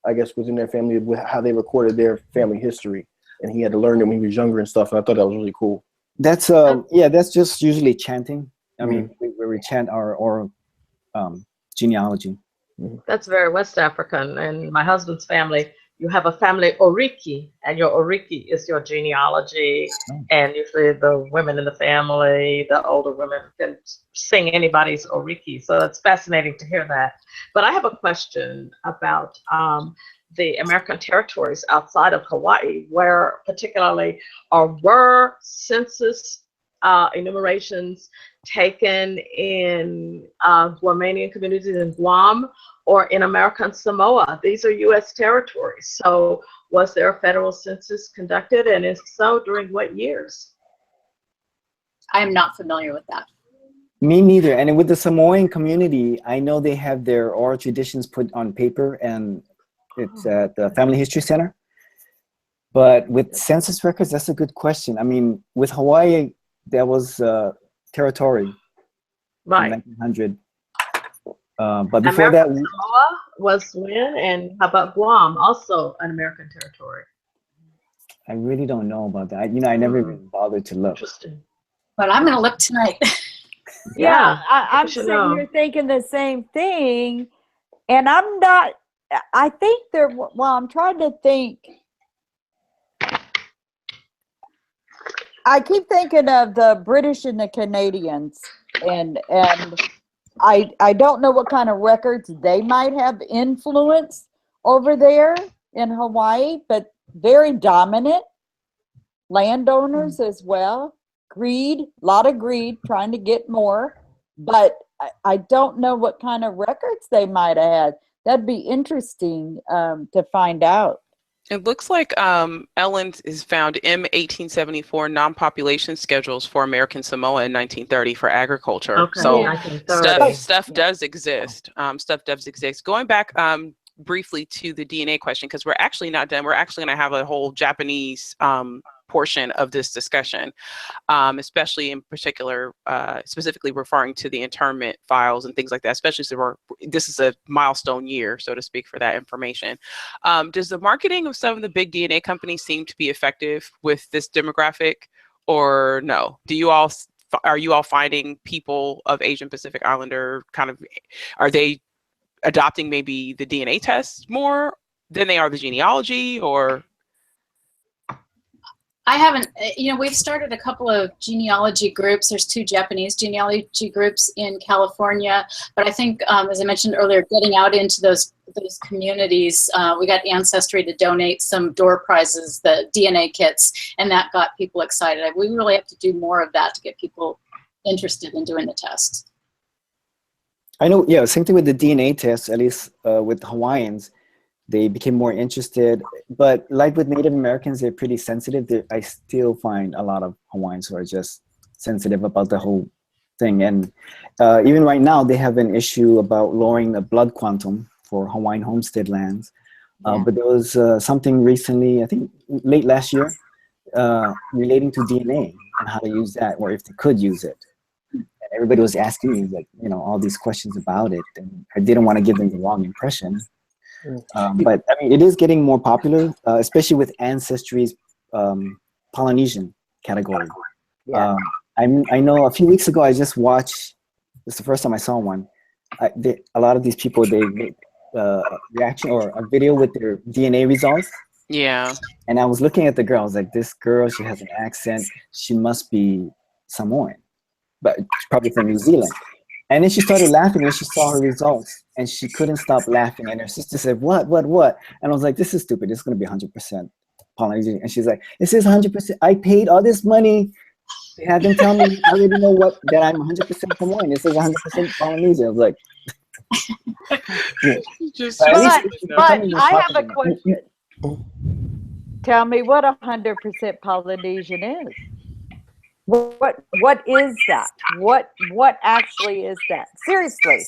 I guess, within their family with how they recorded their family history. And he had to learn it when he was younger and stuff. And I thought that was really cool. That's that's just usually chanting. I mean, we chant our oral genealogy. That's very West African. And my husband's family, you have a family oriki, and your oriki is your genealogy. And usually the women in the family, the older women, can sing anybody's oriki. So it's fascinating to hear that. But I have a question about the American territories outside of Hawaii, where particularly were census enumerations taken in Guamanian communities in Guam or in American Samoa. These are U.S. territories. So was there a federal census conducted, and if so, during what years? I am not familiar with that. Me neither. And with the Samoan community, I know they have their oral traditions put on paper, and it's at the Family History Center. But with census records, that's a good question. I mean, with Hawaii, there was territory, right, in 1900. But before that, Samoa was when, and how about Guam, also an American territory? I really don't know about that. I never even bothered to look. Interesting. But I'm going to look tonight. Yeah, I'm sitting here thinking the same thing, and I think I'm trying to think. I keep thinking of the British and the Canadians, and I don't know what kind of records they might have influence over there in Hawaii, but very dominant landowners as well. Greed, a lot of greed, trying to get more, but I don't know what kind of records they might have had. That'd be interesting to find out. It looks like Ellen has found M1874 non-population schedules for American Samoa in 1930 for agriculture. Okay. So stuff does exist. Stuff does exist. Going back briefly to the DNA question, because we're actually not done. We're actually going to have a whole Japanese portion of this discussion, especially in particular, specifically referring to the internment files and things like that, especially so this is a milestone year, so to speak, for that information. Does the marketing of some of the big DNA companies seem to be effective with this demographic, or no? Are you all finding people of Asian Pacific Islander are they adopting maybe the DNA tests more than they are the genealogy, or? I haven't, we've started a couple of genealogy groups. There's 2 Japanese genealogy groups in California, but I think, as I mentioned earlier, getting out into those communities, we got Ancestry to donate some door prizes, the DNA kits, and that got people excited. We really have to do more of that to get people interested in doing the test. I know, yeah, same thing with the DNA test, at least with Hawaiians. They became more interested, but like with Native Americans, they're pretty sensitive. I still find a lot of Hawaiians who are just sensitive about the whole thing. And even right now, they have an issue about lowering the blood quantum for Hawaiian homestead lands. But there was something recently, I think late last year, relating to DNA and how to use that, or if they could use it. And everybody was asking me, like, all these questions about it, and I didn't want to give them the wrong impression. But I mean, it is getting more popular, especially with Ancestry's Polynesian category. Yeah. I know a few weeks ago I just watched. It's the first time I saw one. A lot of these people, they made a reaction or a video with their DNA results. Yeah. And I was looking at the girl. I was like, this girl, she has an accent. She must be Samoan, but she's probably from New Zealand. And then she started laughing when she saw her results, and she couldn't stop laughing. And her sister said, what? And I was like, this is stupid. It's going to be 100% Polynesian. And she's like, this is 100%. I paid all this money. They had them tell me, I already know that I'm 100% Samoan. This is 100% Polynesian. I was like, yeah. But I have a question. Tell me what 100% Polynesian is. What is that? What actually is that? Seriously.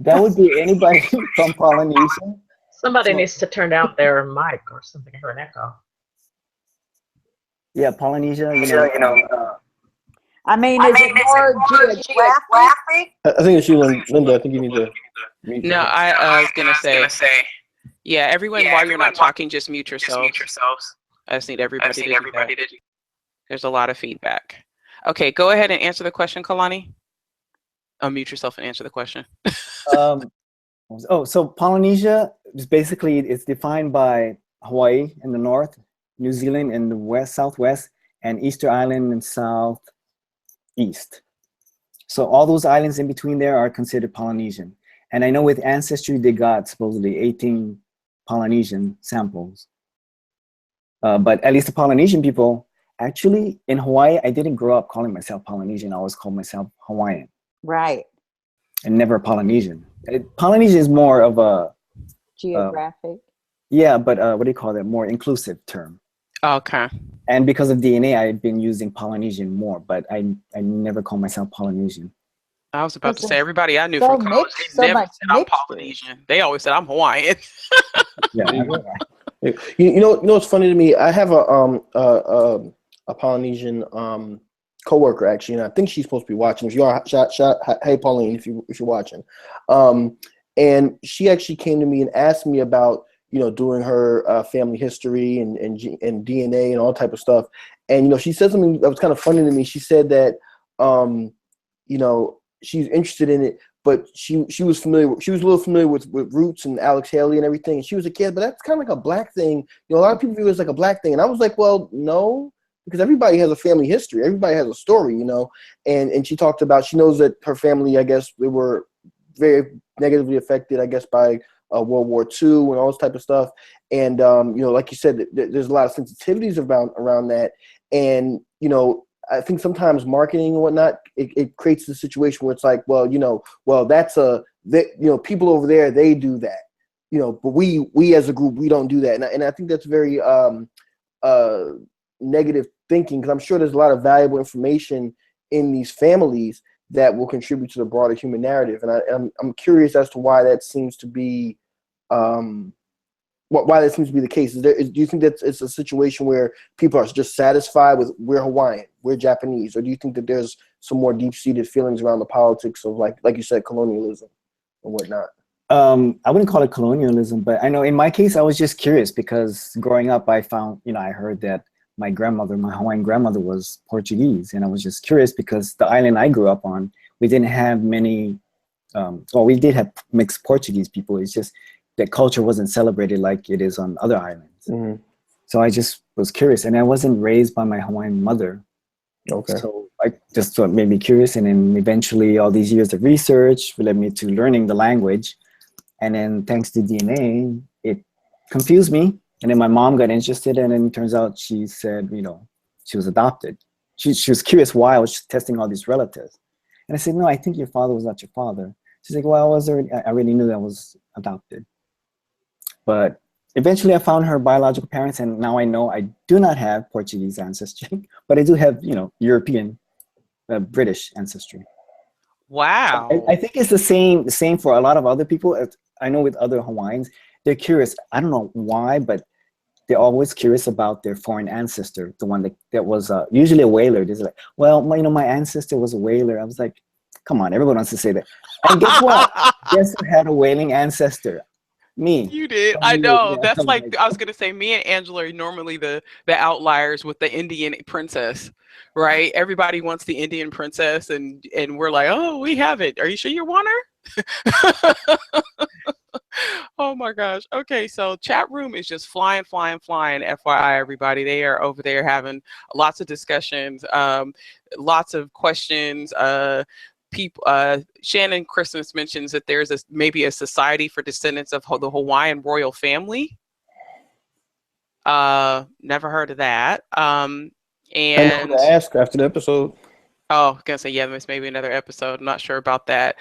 That would be anybody from Polynesia. Somebody needs to turn down their mic or something. I heard an echo. Yeah, Polynesia. I mean, is it more geographic? I think it's you, Linda. I think you need to. No, I was gonna say. Yeah, everyone. While you're not talking, just mute yourselves. I just need everybody to do that. There's a lot of feedback. Okay, go ahead and answer the question, Kalani. Unmute yourself and answer the question. So Polynesia is basically, it's defined by Hawaii in the north, New Zealand in the west, southwest, and Easter Island in southeast. So all those islands in between there are considered Polynesian. And I know with Ancestry, they got supposedly 18 Polynesian samples. But at least the Polynesian people, actually, in Hawaii, I didn't grow up calling myself Polynesian. I always called myself Hawaiian. Right. And never Polynesian. Polynesian is more of a... Geographic. Yeah, but what do you call that? More inclusive term. Okay. And because of DNA, I've been using Polynesian more, but I never call myself Polynesian. I was about to say, everybody I knew from college, they never said I'm Polynesian. They always said I'm Hawaiian. Yeah. You know what's funny to me? I have a Polynesian coworker actually, and I think she's supposed to be watching. If you are, shout, hey Pauline, if you're watching. And she actually came to me and asked me about doing her family history and DNA and all type of stuff. And she said something that was kind of funny to me. She said that she's interested in it, but she was a little familiar with Roots and Alex Haley and everything. And she was a kid, but that's kind of like a black thing. A lot of people view it as like a black thing. And I was like, well, no, because everybody has a family history. Everybody has a story, And she talked about, she knows that her family, I guess, they were very negatively affected, I guess, by World War II and all this type of stuff. And, like you said, there's a lot of sensitivities around that. And, I think sometimes marketing and whatnot, it creates the situation where it's like, well, that's people over there, they do that, but we as a group, we don't do that. And I think that's very negative thinking, because I'm sure there's a lot of valuable information in these families that will contribute to the broader human narrative. And I'm curious as to why that seems to be, why that seems to be the case? Do you think that it's a situation where people are just satisfied with we're Hawaiian, we're Japanese, or do you think that there's some more deep-seated feelings around the politics of like you said, colonialism and whatnot? I wouldn't call it colonialism, but I know in my case, I was just curious because growing up, I found, I heard that my Hawaiian grandmother was Portuguese. And I was just curious because the island I grew up on, we didn't have many, well, we did have mixed Portuguese people. It's just that culture wasn't celebrated like it is on other islands. Mm-hmm. So I just was curious, and I wasn't raised by my Hawaiian mother. Okay. So I just thought made me curious, and then eventually all these years of research led me to learning the language. And then thanks to DNA, it confused me. And then my mom got interested, and then it turns out she said, she was adopted. She was curious why I was testing all these relatives. And I said, no, I think your father was not your father. She's like, well, I already knew that I was adopted. But eventually I found her biological parents, and now I know I do not have Portuguese ancestry, but I do have, European, British ancestry. Wow. I think it's the same for a lot of other people. I know with other Hawaiians, they're curious. I don't know why, but they're always curious about their foreign ancestor, the one that was usually a whaler. They're like, well, my ancestor was a whaler. I was like, come on, everyone wants to say that. And guess what? Guess who had a whaling ancestor? Me. You did. I know. That's like, I was going to say, me and Angela are normally the outliers with the Indian princess, right? Everybody wants the Indian princess, and we're like, oh, we have it. Are you sure you want her? Oh my gosh. Okay, so chat room is just flying. FYI, everybody, they are over there having lots of discussions, lots of questions. People, Shannon Christmas mentions that there's maybe a society for descendants of the Hawaiian royal family. Never heard of that. And I know to ask after the episode. Oh, gonna say, yeah, there's maybe another episode. I'm not sure about that.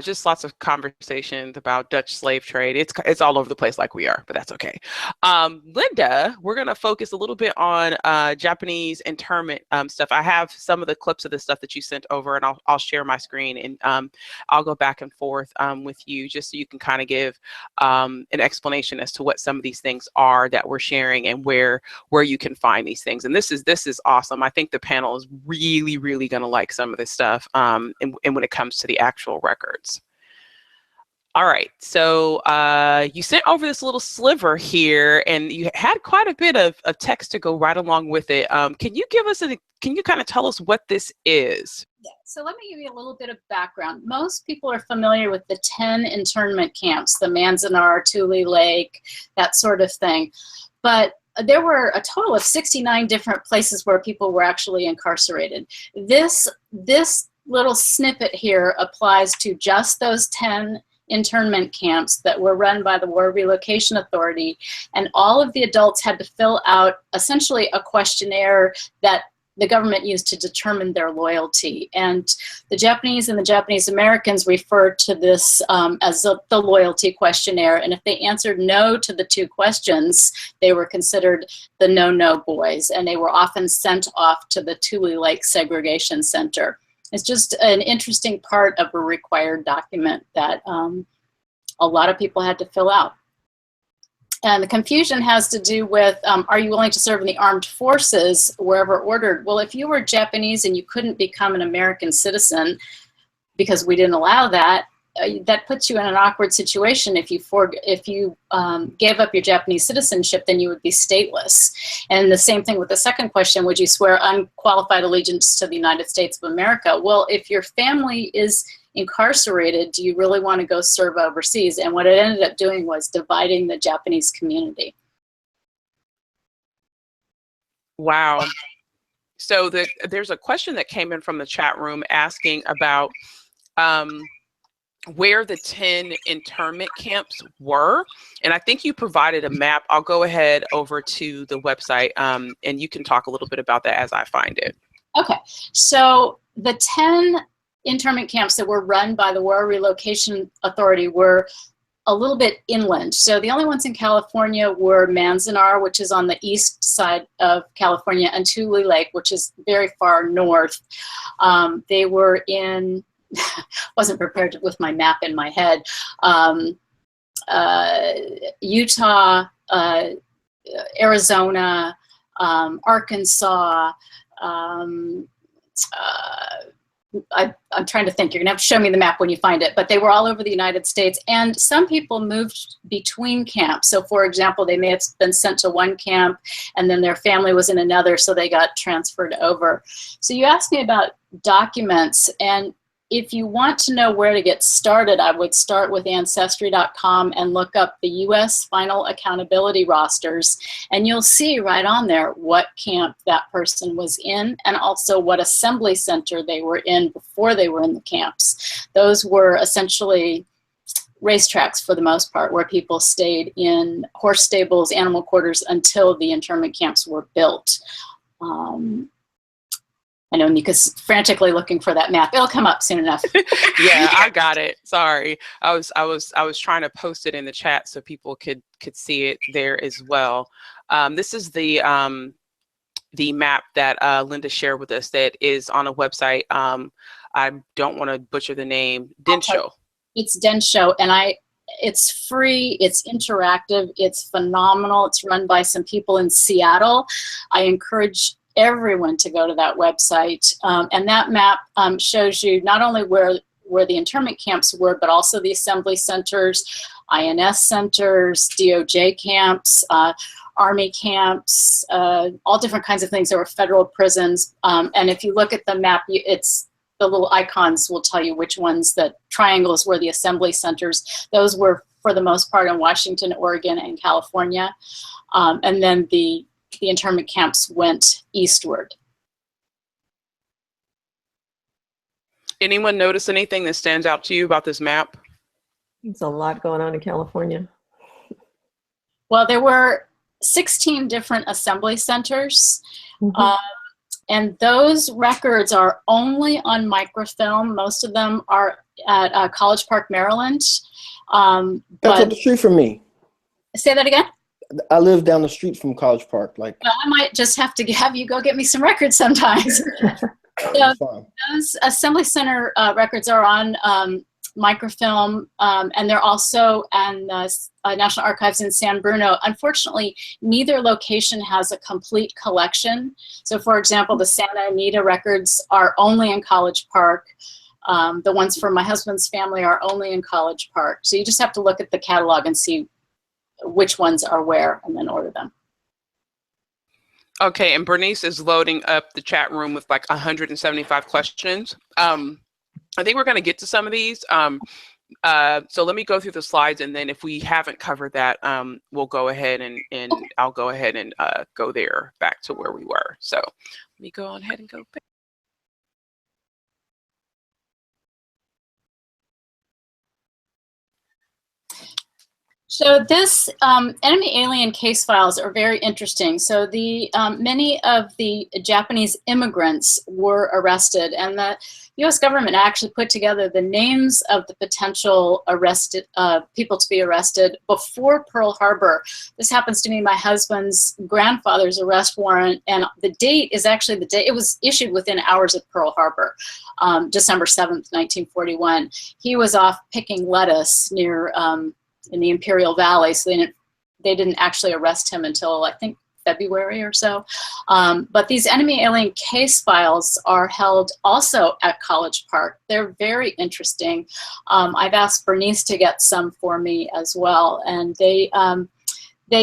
Just lots of conversations about Dutch slave trade. It's all over the place like we are, but that's okay. Linda, we're gonna focus a little bit on Japanese internment stuff. I have some of the clips of the stuff that you sent over, and I'll share my screen, and I'll go back and forth with you just so you can kind of give an explanation as to what some of these things are that we're sharing and where you can find these things. And this is awesome. I think the panel is really gonna like some of this stuff, and when it comes to the actual records. All right, so you sent over this little sliver here, and you had quite a bit of text to go right along with it. Can you kind of tell us what this is? Yeah, so let me give you a little bit of background. Most people are familiar with the 10 internment camps, the Manzanar, Tule Lake, that sort of thing. But there were a total of 69 different places where people were actually incarcerated. This little snippet here applies to just those 10 internment camps that were run by the War Relocation Authority, and all of the adults had to fill out essentially a questionnaire that the government used to determine their loyalty. And the Japanese and the Japanese Americans referred to this as the loyalty questionnaire. And if they answered no to the two questions, they were considered the no boys. And they were often sent off to the Tule Lake Segregation Center. It's just an interesting part of a required document that a lot of people had to fill out. And the confusion has to do with, are you willing to serve in the armed forces wherever ordered? Well, if you were Japanese and you couldn't become an American citizen because we didn't allow that, that puts you in an awkward situation. If you gave up your Japanese citizenship, then you would be stateless. And the same thing with the second question, would you swear unqualified allegiance to the United States of America? Well, if your family is incarcerated, do you really want to go serve overseas? And what it ended up doing was dividing the Japanese community. Wow. So there's a question that came in from the chat room asking about where the 10 internment camps were. And I think you provided a map. I'll go ahead over to the website and you can talk a little bit about that as I find it. Okay, so the 10 internment camps that were run by the War Relocation Authority were a little bit inland. So the only ones in California were Manzanar, which is on the east side of California, and Tule Lake, which is very far north. They were in, wasn't prepared with my map in my head, Utah, Arizona, Arkansas. I'm trying to think. You're gonna have to show me the map when you find it, but they were all over the United States, and some people moved between camps. So for example, they may have been sent to one camp and then their family was in another, so they got transferred over. So you asked me about documents, and if you want to know where to get started, I would start with Ancestry.com and look up the U.S. Final Accountability Rosters, and you'll see right on there what camp that person was in and also what assembly center they were in before they were in the camps. Those were essentially racetracks for the most part, where people stayed in horse stables, animal quarters until the internment camps were built. I know Nika's frantically looking for that map. It'll come up soon enough. Yeah, I got it. Sorry. I was trying to post it in the chat so people could see it there as well. This is the map that Linda shared with us that is on a website. I don't want to butcher the name. Densho. It's Densho, and it's free, it's interactive, it's phenomenal. It's run by some people in Seattle. I encourage everyone to go to that website, and that map shows you not only where the internment camps were, but also the assembly centers, INS centers, DOJ camps, Army camps, all different kinds of things. There were federal prisons, and if you look at the map, the little icons will tell you which ones. The triangles were the assembly centers. Those were, for the most part, in Washington, Oregon, and California, and then the internment camps went eastward. Anyone notice anything that stands out to you about this map? There's a lot going on in California. Well, there were 16 different assembly centers, and those records are only on microfilm. Most of them are at College Park, Maryland. That's up the street from me. Say that again? I live down the street from College Park. Well, I might just have to have you go get me some records sometimes. So those assembly center records are on microfilm, and they're also in National Archives in San Bruno. Unfortunately, neither location has a complete collection. So for example, the Santa Anita records are only in College Park. The ones for my husband's family are only in College Park. So you just have to look at the catalog and see which ones are where and then order them. Okay, and Bernice is loading up the chat room with like 175 questions. I think we're going to get to some of these. So let me go through the slides, and then if we haven't covered that, we'll go ahead and I'll go ahead and go there back to where we were. So let me go on ahead and go back. So this enemy alien case files are very interesting. So the many of the Japanese immigrants were arrested, and the U.S. government actually put together the names of the potential arrested people to be arrested before Pearl Harbor. This happens to be my husband's grandfather's arrest warrant, and the date is actually the date. It was issued within hours of Pearl Harbor, December 7th, 1941. He was off picking lettuce near in the Imperial Valley, so they didn't actually arrest him until, I think, February or so. But these enemy alien case files are held also at College Park. They're very interesting. I've asked Bernice to get some for me as well, and they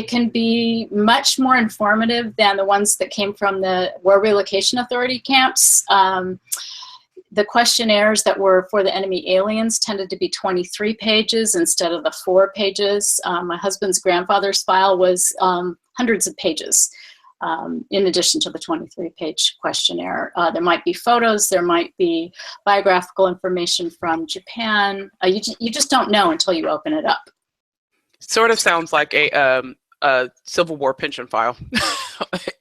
can be much more informative than the ones that came from the War Relocation Authority camps. The questionnaires that were for the enemy aliens tended to be 23 pages instead of the 4 pages. My husband's grandfather's file was hundreds of pages, in addition to the 23-page questionnaire. There might be photos, there might be biographical information from Japan. You just don't know until you open it up. Sort of sounds like a Civil War pension file.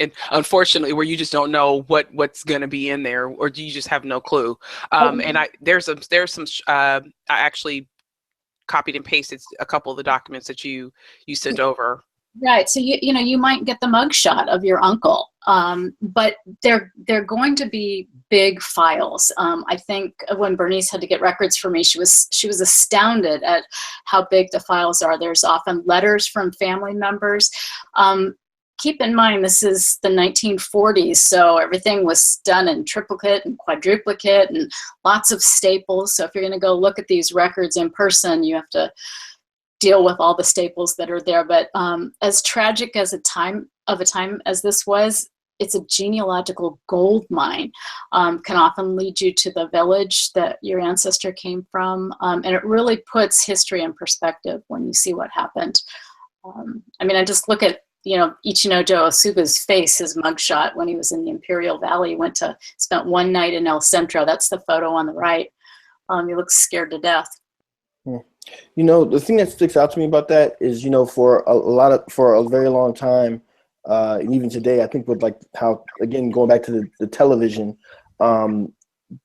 And unfortunately, where you just don't know what's going to be in there, or do you just have no clue? And there's some I actually copied and pasted a couple of the documents that you sent over. Right. So you might get the mugshot of your uncle, but they're going to be big files. I think when Bernice had to get records for me, she was astounded at how big the files are. There's often letters from family members. Keep in mind, this is the 1940s, so everything was done in triplicate and quadruplicate and lots of staples. So if you're going to go look at these records in person, you have to deal with all the staples that are there. But as tragic as a time as this was, it's a genealogical gold mine. Can often lead you to the village that your ancestor came from, and it really puts history in perspective when you see what happened. I mean, I just look at Ichinojo Osuga's face, his mugshot when he was in the Imperial Valley. He spent one night in El Centro. That's the photo on the right. He looks scared to death. The thing that sticks out to me about that is, for a very long time, and even today, I think with like how, again, going back to the television,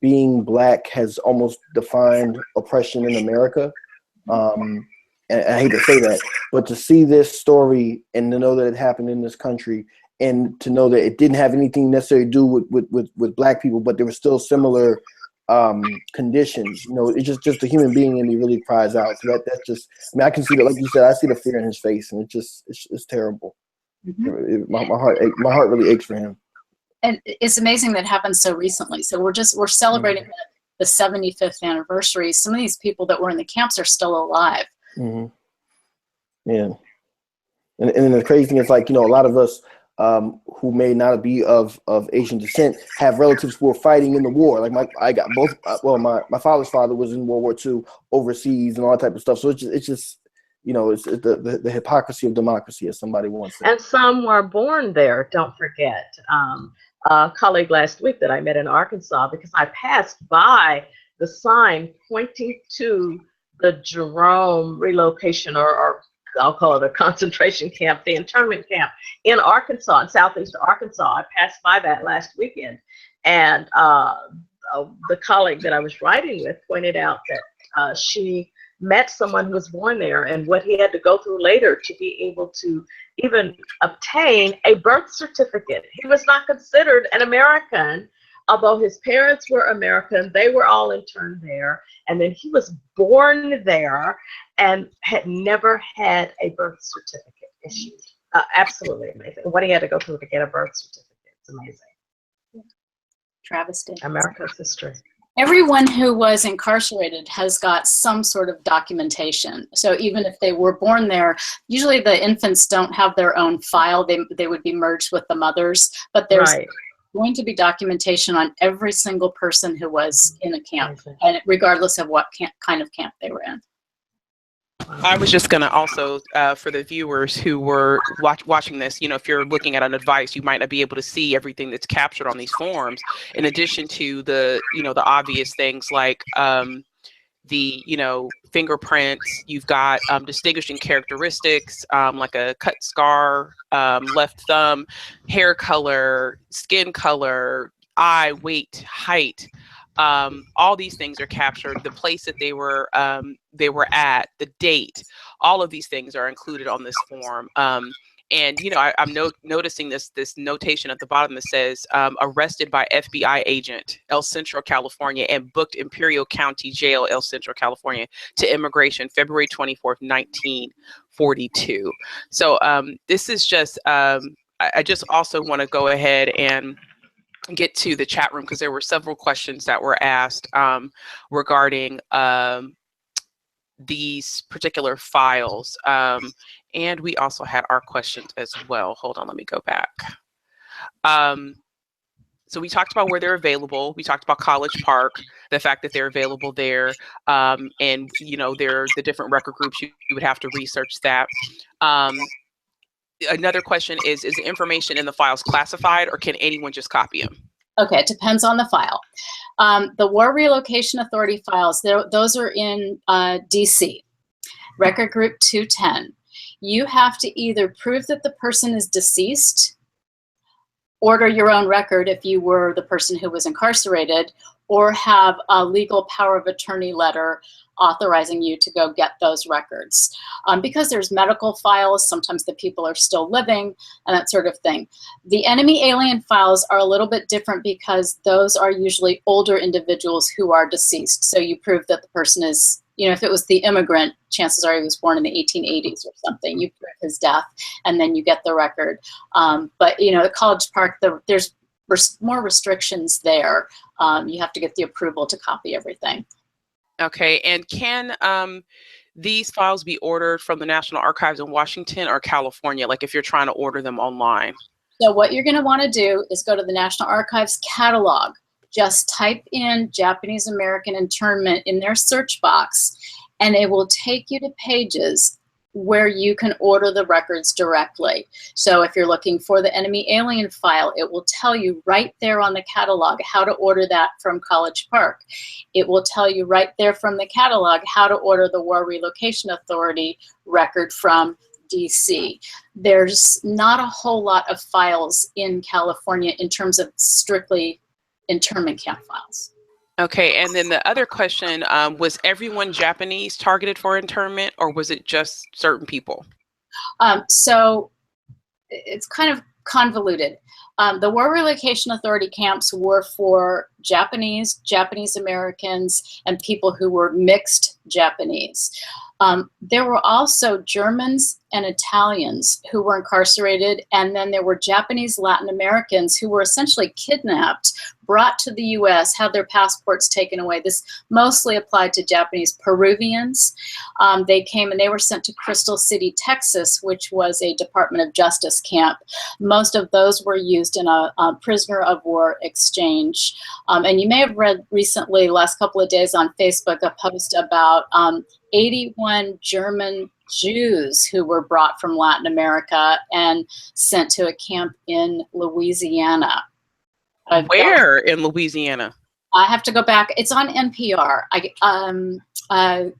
being Black has almost defined oppression in America. And I hate to say that, but to see this story and to know that it happened in this country, and to know that it didn't have anything necessarily to do with Black people, but there were still similar conditions. It's just a human being in me really cries out. So that's just, I can see that, like you said, I see the fear in his face, and it's terrible. Mm-hmm. My heart really aches for him. And it's amazing that happened so recently. So we're celebrating the 75th anniversary. Some of these people that were in the camps are still alive. Mm-hmm. Yeah. And then the crazy thing is, like, a lot of us who may not be of Asian descent have relatives who are fighting in the war. Like my father's father was in World War II overseas and all that type of stuff. So it's just it's the hypocrisy of democracy, as somebody once said. And some were born there. Don't forget. A colleague last week that I met in Arkansas, because I passed by the sign pointing to the Jerome relocation, or I'll call it a concentration camp, the internment camp in Arkansas, in southeast Arkansas. I passed by that last weekend, and the colleague that I was writing with pointed out that she met someone who was born there, and what he had to go through later to be able to even obtain a birth certificate. He was not considered an American, although his parents were American. They were all interned there, and then he was born there and had never had a birth certificate issued. Absolutely amazing. What he had to go through to get a birth certificate. It's amazing. Travesty. America's history. Everyone who was incarcerated has got some sort of documentation. So even if they were born there, usually the infants don't have their own file. They would be merged with the mothers, but there's going to be documentation on every single person who was in a camp, and regardless of what kind of camp they were in. I was just going to also, for the viewers who were watching this, if you're looking at an advice, you might not be able to see everything that's captured on these forms. In addition to the obvious things like the fingerprints, you've got distinguishing characteristics like a cut scar, left thumb, hair color, skin color, eye, weight, height. All these things are captured. The place that they were at, the date, all of these things are included on this form. And I'm noticing this notation at the bottom that says arrested by FBI agent, El Centro, California, and booked Imperial County Jail, El Centro, California, to immigration, February 24th, 1942. So this is just, I just also want to go ahead and get to the chat room, because there were several questions that were asked regarding these particular files. And we also had our questions as well. Hold on, let me go back. So we talked about where they're available. We talked about College Park, the fact that they're available there. And, they're the different record groups. You would have to research that. Another question is the information in the files classified, or can anyone just copy them? Okay, it depends on the file. The War Relocation Authority files, those are in DC, record group 210. You have to either prove that the person is deceased, order your own record if you were the person who was incarcerated, or have a legal power of attorney letter authorizing you to go get those records. Because there's medical files, sometimes the people are still living and that sort of thing. The enemy alien files are a little bit different because those are usually older individuals who are deceased. So you prove that the person is, you know, if it was the immigrant, chances are he was born in the 1880s or something. You prove his death and then you get the record. But, you know, at College Park, there's more restrictions there. You have to get the approval to copy everything. Okay, and can these files be ordered from the National Archives in Washington or California, like if you're trying to order them online? So what you're going to want to do is go to the National Archives catalog. Just type in Japanese American internment in their search box, and it will take you to pages where you can order the records directly. So if you're looking for the enemy alien file, it will tell you right there on the catalog how to order that from College Park. It will tell you right there from the catalog how to order the War Relocation Authority record from DC. There's not a whole lot of files in California in terms of strictly internment camp files. Okay, and then the other question, was everyone Japanese targeted for internment, or was it just certain people? So it's kind of convoluted. The War Relocation Authority camps were for Japanese, Japanese Americans, and people who were mixed Japanese. There were also Germans and Italians who were incarcerated, and then there were Japanese Latin Americans who were essentially kidnapped, brought to the US, had their passports taken away. This mostly applied to Japanese Peruvians. They came and they were sent to Crystal City, Texas, which was a Department of Justice camp. Most of those were used in a prisoner of war exchange. And you may have read recently, last couple of days on Facebook, a post about 81 German Jews who were brought from Latin America and sent to a camp in Louisiana. Where in Louisiana? I have to go back. It's on NPR. The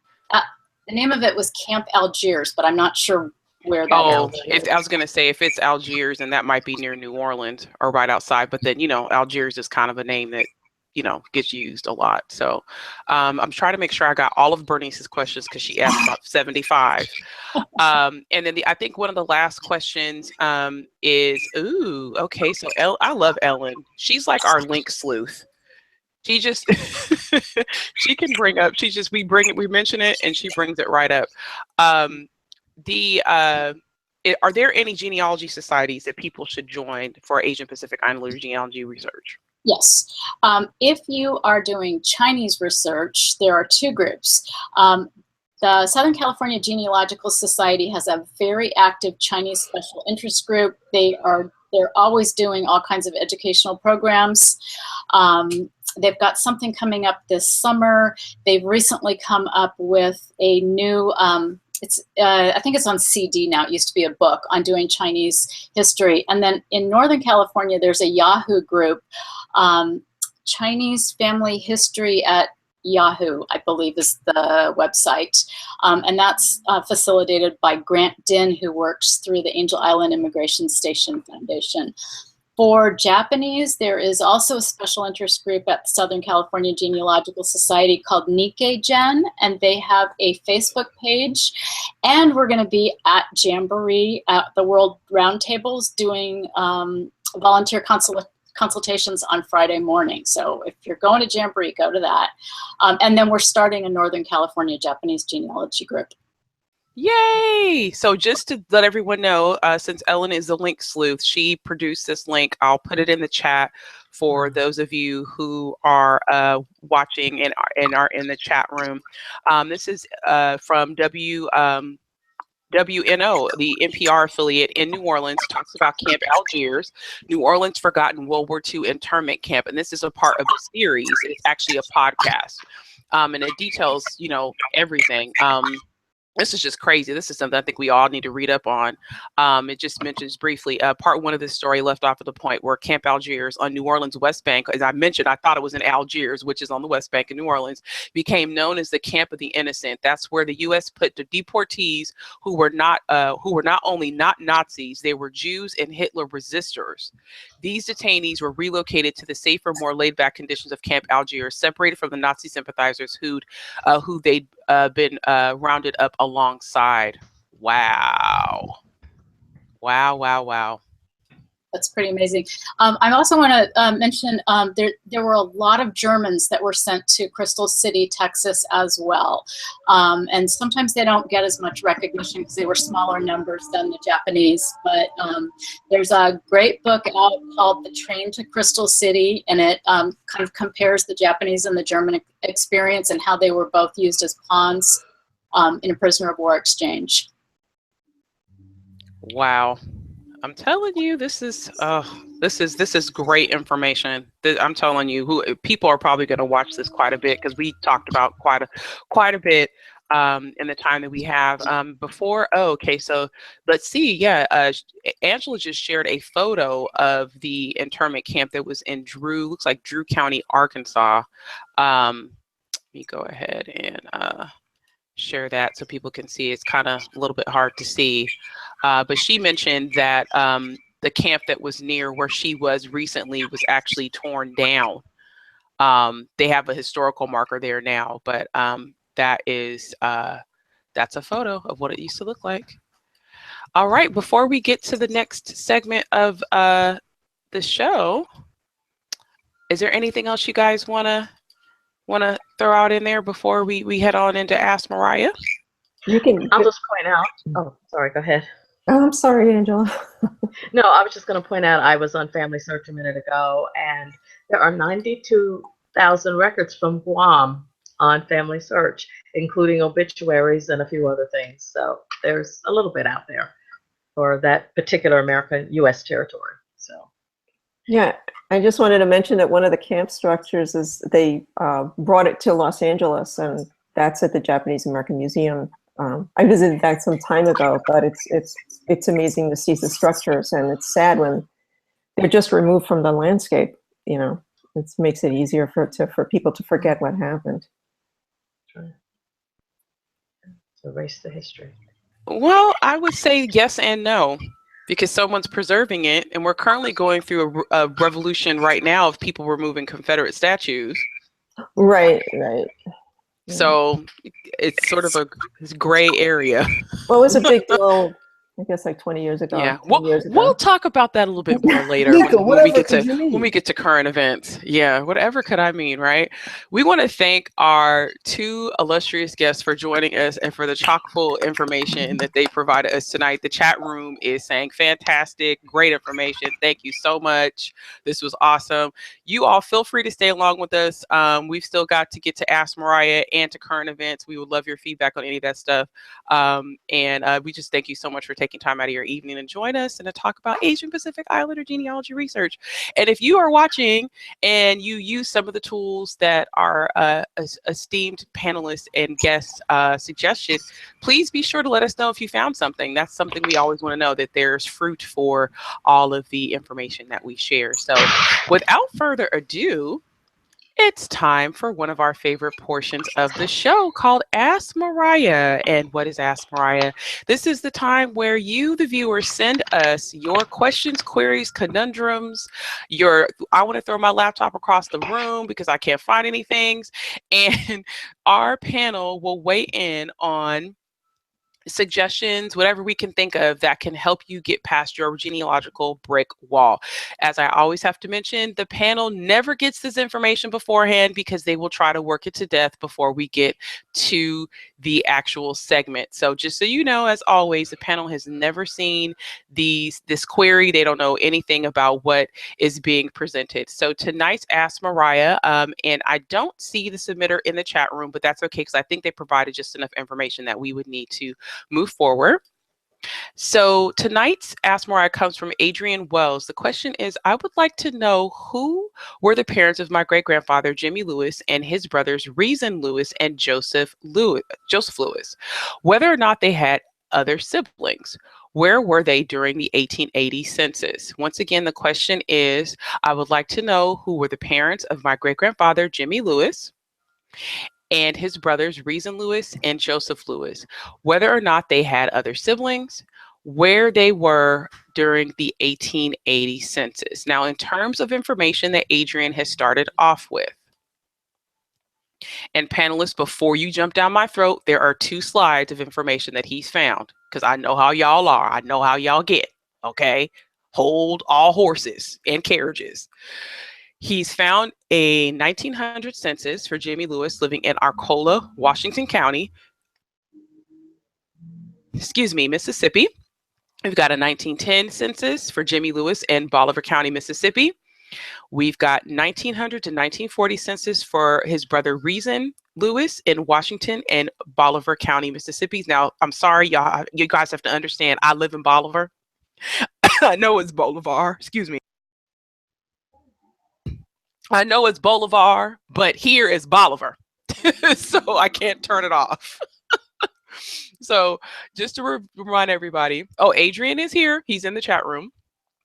name of it was Camp Algiers, but I'm not sure where that is. I was going to say, if it's Algiers, and that might be near New Orleans or right outside. But then, you know, Algiers is kind of a name that, you know, gets used a lot. So I'm trying to make sure I got all of Bernice's questions because she asked about 75. And then I think one of the last questions is, okay, so I love Ellen. She's like our link sleuth. She just, she can bring up, we mention it and she brings it right up. Are there any genealogy societies that people should join for Asian Pacific Islander genealogy research? Yes. If you are doing Chinese research, there are two groups. The Southern California Genealogical Society has a very active Chinese special interest group. They're always doing all kinds of educational programs. They've got something coming up this summer. They've recently come up with a new, I think it's on CD now. It used to be a book on doing Chinese history. And then in Northern California, there's a Yahoo group, Chinese Family History at Yahoo, I believe is the website. And that's facilitated by Grant Din, who works through the Angel Island Immigration Station Foundation. For Japanese, there is also a special interest group at the Southern California Genealogical Society called Nikkei Gen, and they have a Facebook page. And we're going to be at Jamboree at the World Roundtables doing volunteer consultations on Friday morning. So if you're going to Jamboree, go to that. And then we're starting a Northern California Japanese genealogy group. Yay! So just to let everyone know, since Ellen is the link sleuth, she produced this link. I'll put it in the chat for those of you who are watching and are in the chat room. This is from WNO, the NPR affiliate in New Orleans, talks about Camp Algiers, New Orleans Forgotten World War II Internment Camp. And this is a part of the series. It's actually a podcast. And it details, you know, everything. This is just crazy. This is something I think we all need to read up on. It just mentions briefly part one of this story left off at the point where Camp Algiers on New Orleans West Bank, as I mentioned, I thought it was in Algiers, which is on the West Bank in New Orleans, became known as the Camp of the Innocent. That's where the U.S. put the deportees who were not only not Nazis, they were Jews and Hitler resistors. These detainees were relocated to the safer, more laid-back conditions of Camp Algiers, separated from the Nazi sympathizers who they'd been rounded up alongside. Wow. Wow, wow, wow. That's pretty amazing. I also want to mention there were a lot of Germans that were sent to Crystal City, Texas as well. And sometimes they don't get as much recognition because they were smaller numbers than the Japanese. But there's a great book out called The Train to Crystal City, and it kind of compares the Japanese and the German experience and how they were both used as pawns in a prisoner of war exchange. Wow. I'm telling you, this is great information. I'm telling you, people are probably going to watch this quite a bit because we talked about quite a bit in the time that we have before. Oh, okay, so let's see. Yeah, Angela just shared a photo of the internment camp that was in looks like Drew County, Arkansas. Let me go ahead and share that so people can see. It's kind of a little bit hard to see. But she mentioned that the camp that was near where she was recently was actually torn down. They have a historical marker there now, but that's a photo of what it used to look like. All right, before we get to the next segment of the show, is there anything else you guys want to throw out in there before we head on into Ask Mariah? I'll just point out. Oh, sorry. Go ahead. Oh, I'm sorry, Angela. No, I was just going to point out I was on Family Search a minute ago, and there are 92,000 records from Guam on Family Search, including obituaries and a few other things. So there's a little bit out there for that particular U.S. territory. So. Yeah, I just wanted to mention that one of the camp structures is they brought it to Los Angeles, and that's at the Japanese American Museum. I visited that some time ago, but it's amazing to see the structures, and it's sad when they're just removed from the landscape. You know, it makes it easier for people to forget what happened. To erase the history. Well, I would say yes and no, because someone's preserving it, and we're currently going through a revolution right now of people removing Confederate statues. Right. So it's sort of a gray area. Well, it was a big deal, I guess, like 20 years ago. Yeah, we'll talk about that a little bit more later when we get to current events. Yeah, whatever could I mean, right? We want to thank our two illustrious guests for joining us and for the chock-full information that they provided us tonight. The chat room is saying fantastic, great information. Thank you so much. This was awesome. You all feel free to stay along with us. We've still got to get to Ask Mariah and to current events. We would love your feedback on any of that stuff. And we just thank you so much for taking time out of your evening to join us and to talk about Asian Pacific Islander genealogy research. And if you are watching and you use some of the tools that our esteemed panelists and guests suggested, please be sure to let us know if you found something. That's something we always want to know, that there's fruit for all of the information that we share. So without further ado, it's time for one of our favorite portions of the show called Ask Mariah. And what is Ask Mariah? This is the time where you, the viewer, send us your questions, queries, conundrums, I want to throw my laptop across the room because I can't find any things. And our panel will weigh in on suggestions, whatever we can think of that can help you get past your genealogical brick wall. As I always have to mention, the panel never gets this information beforehand because they will try to work it to death before we get to the actual segment. So just so you know, as always, the panel has never seen this query. They don't know anything about what is being presented. So tonight's Ask Mariah, and I don't see the submitter in the chat room, but that's okay because I think they provided just enough information that we would need to move forward. So tonight's Ask MARIAH comes from Adrian Wells. The question is, I would like to know who were the parents of my great-grandfather, Jimmy Lewis, and his brothers, Reason Lewis and Joseph Lewis, whether or not they had other siblings. Where were they during the 1880 census? Once again, the question is, I would like to know who were the parents of my great-grandfather, Jimmy Lewis, and his brothers, Reason Lewis and Joseph Lewis, whether or not they had other siblings, where they were during the 1880 census. Now, in terms of information that Adrian has started off with, and panelists, before you jump down my throat, there are 2 slides of information that he's found, because I know how y'all are. I know how y'all get, okay? Hold all horses and carriages. He's found a 1900 census for Jimmy Lewis living in Arcola, Washington County, Mississippi. We've got a 1910 census for Jimmy Lewis in Bolivar County, Mississippi. We've got 1900 to 1940 census for his brother Reason Lewis in Washington and Bolivar County, Mississippi. Now, I'm sorry, y'all, you guys have to understand, I live in Bolivar. I know it's Bolivar, excuse me. I know it's Bolivar, but here is Bolivar. So I can't turn it off. So just to remind everybody, oh, Adrian is here. He's in the chat room,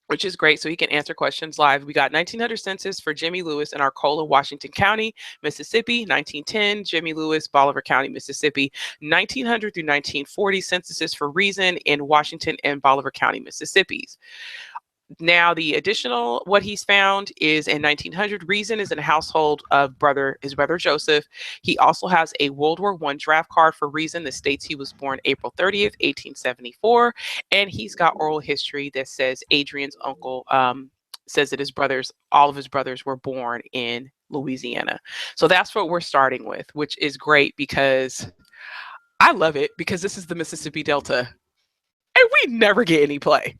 which is great. So he can answer questions live. We got 1900 census for Jimmy Lewis in Arcola, Washington County, Mississippi. 1910, Jimmy Lewis, Bolivar County, Mississippi. 1900 through 1940 censuses for Reason in Washington and Bolivar County, Mississippi. Now, the additional, what he's found is in 1900, Reason is in a household of his brother Joseph. He also has a World War I draft card for Reason that states he was born April 30th, 1874. And he's got oral history that says Adrian's uncle says that all of his brothers were born in Louisiana. So that's what we're starting with, which is great because I love it, because this is the Mississippi Delta and we never get any play.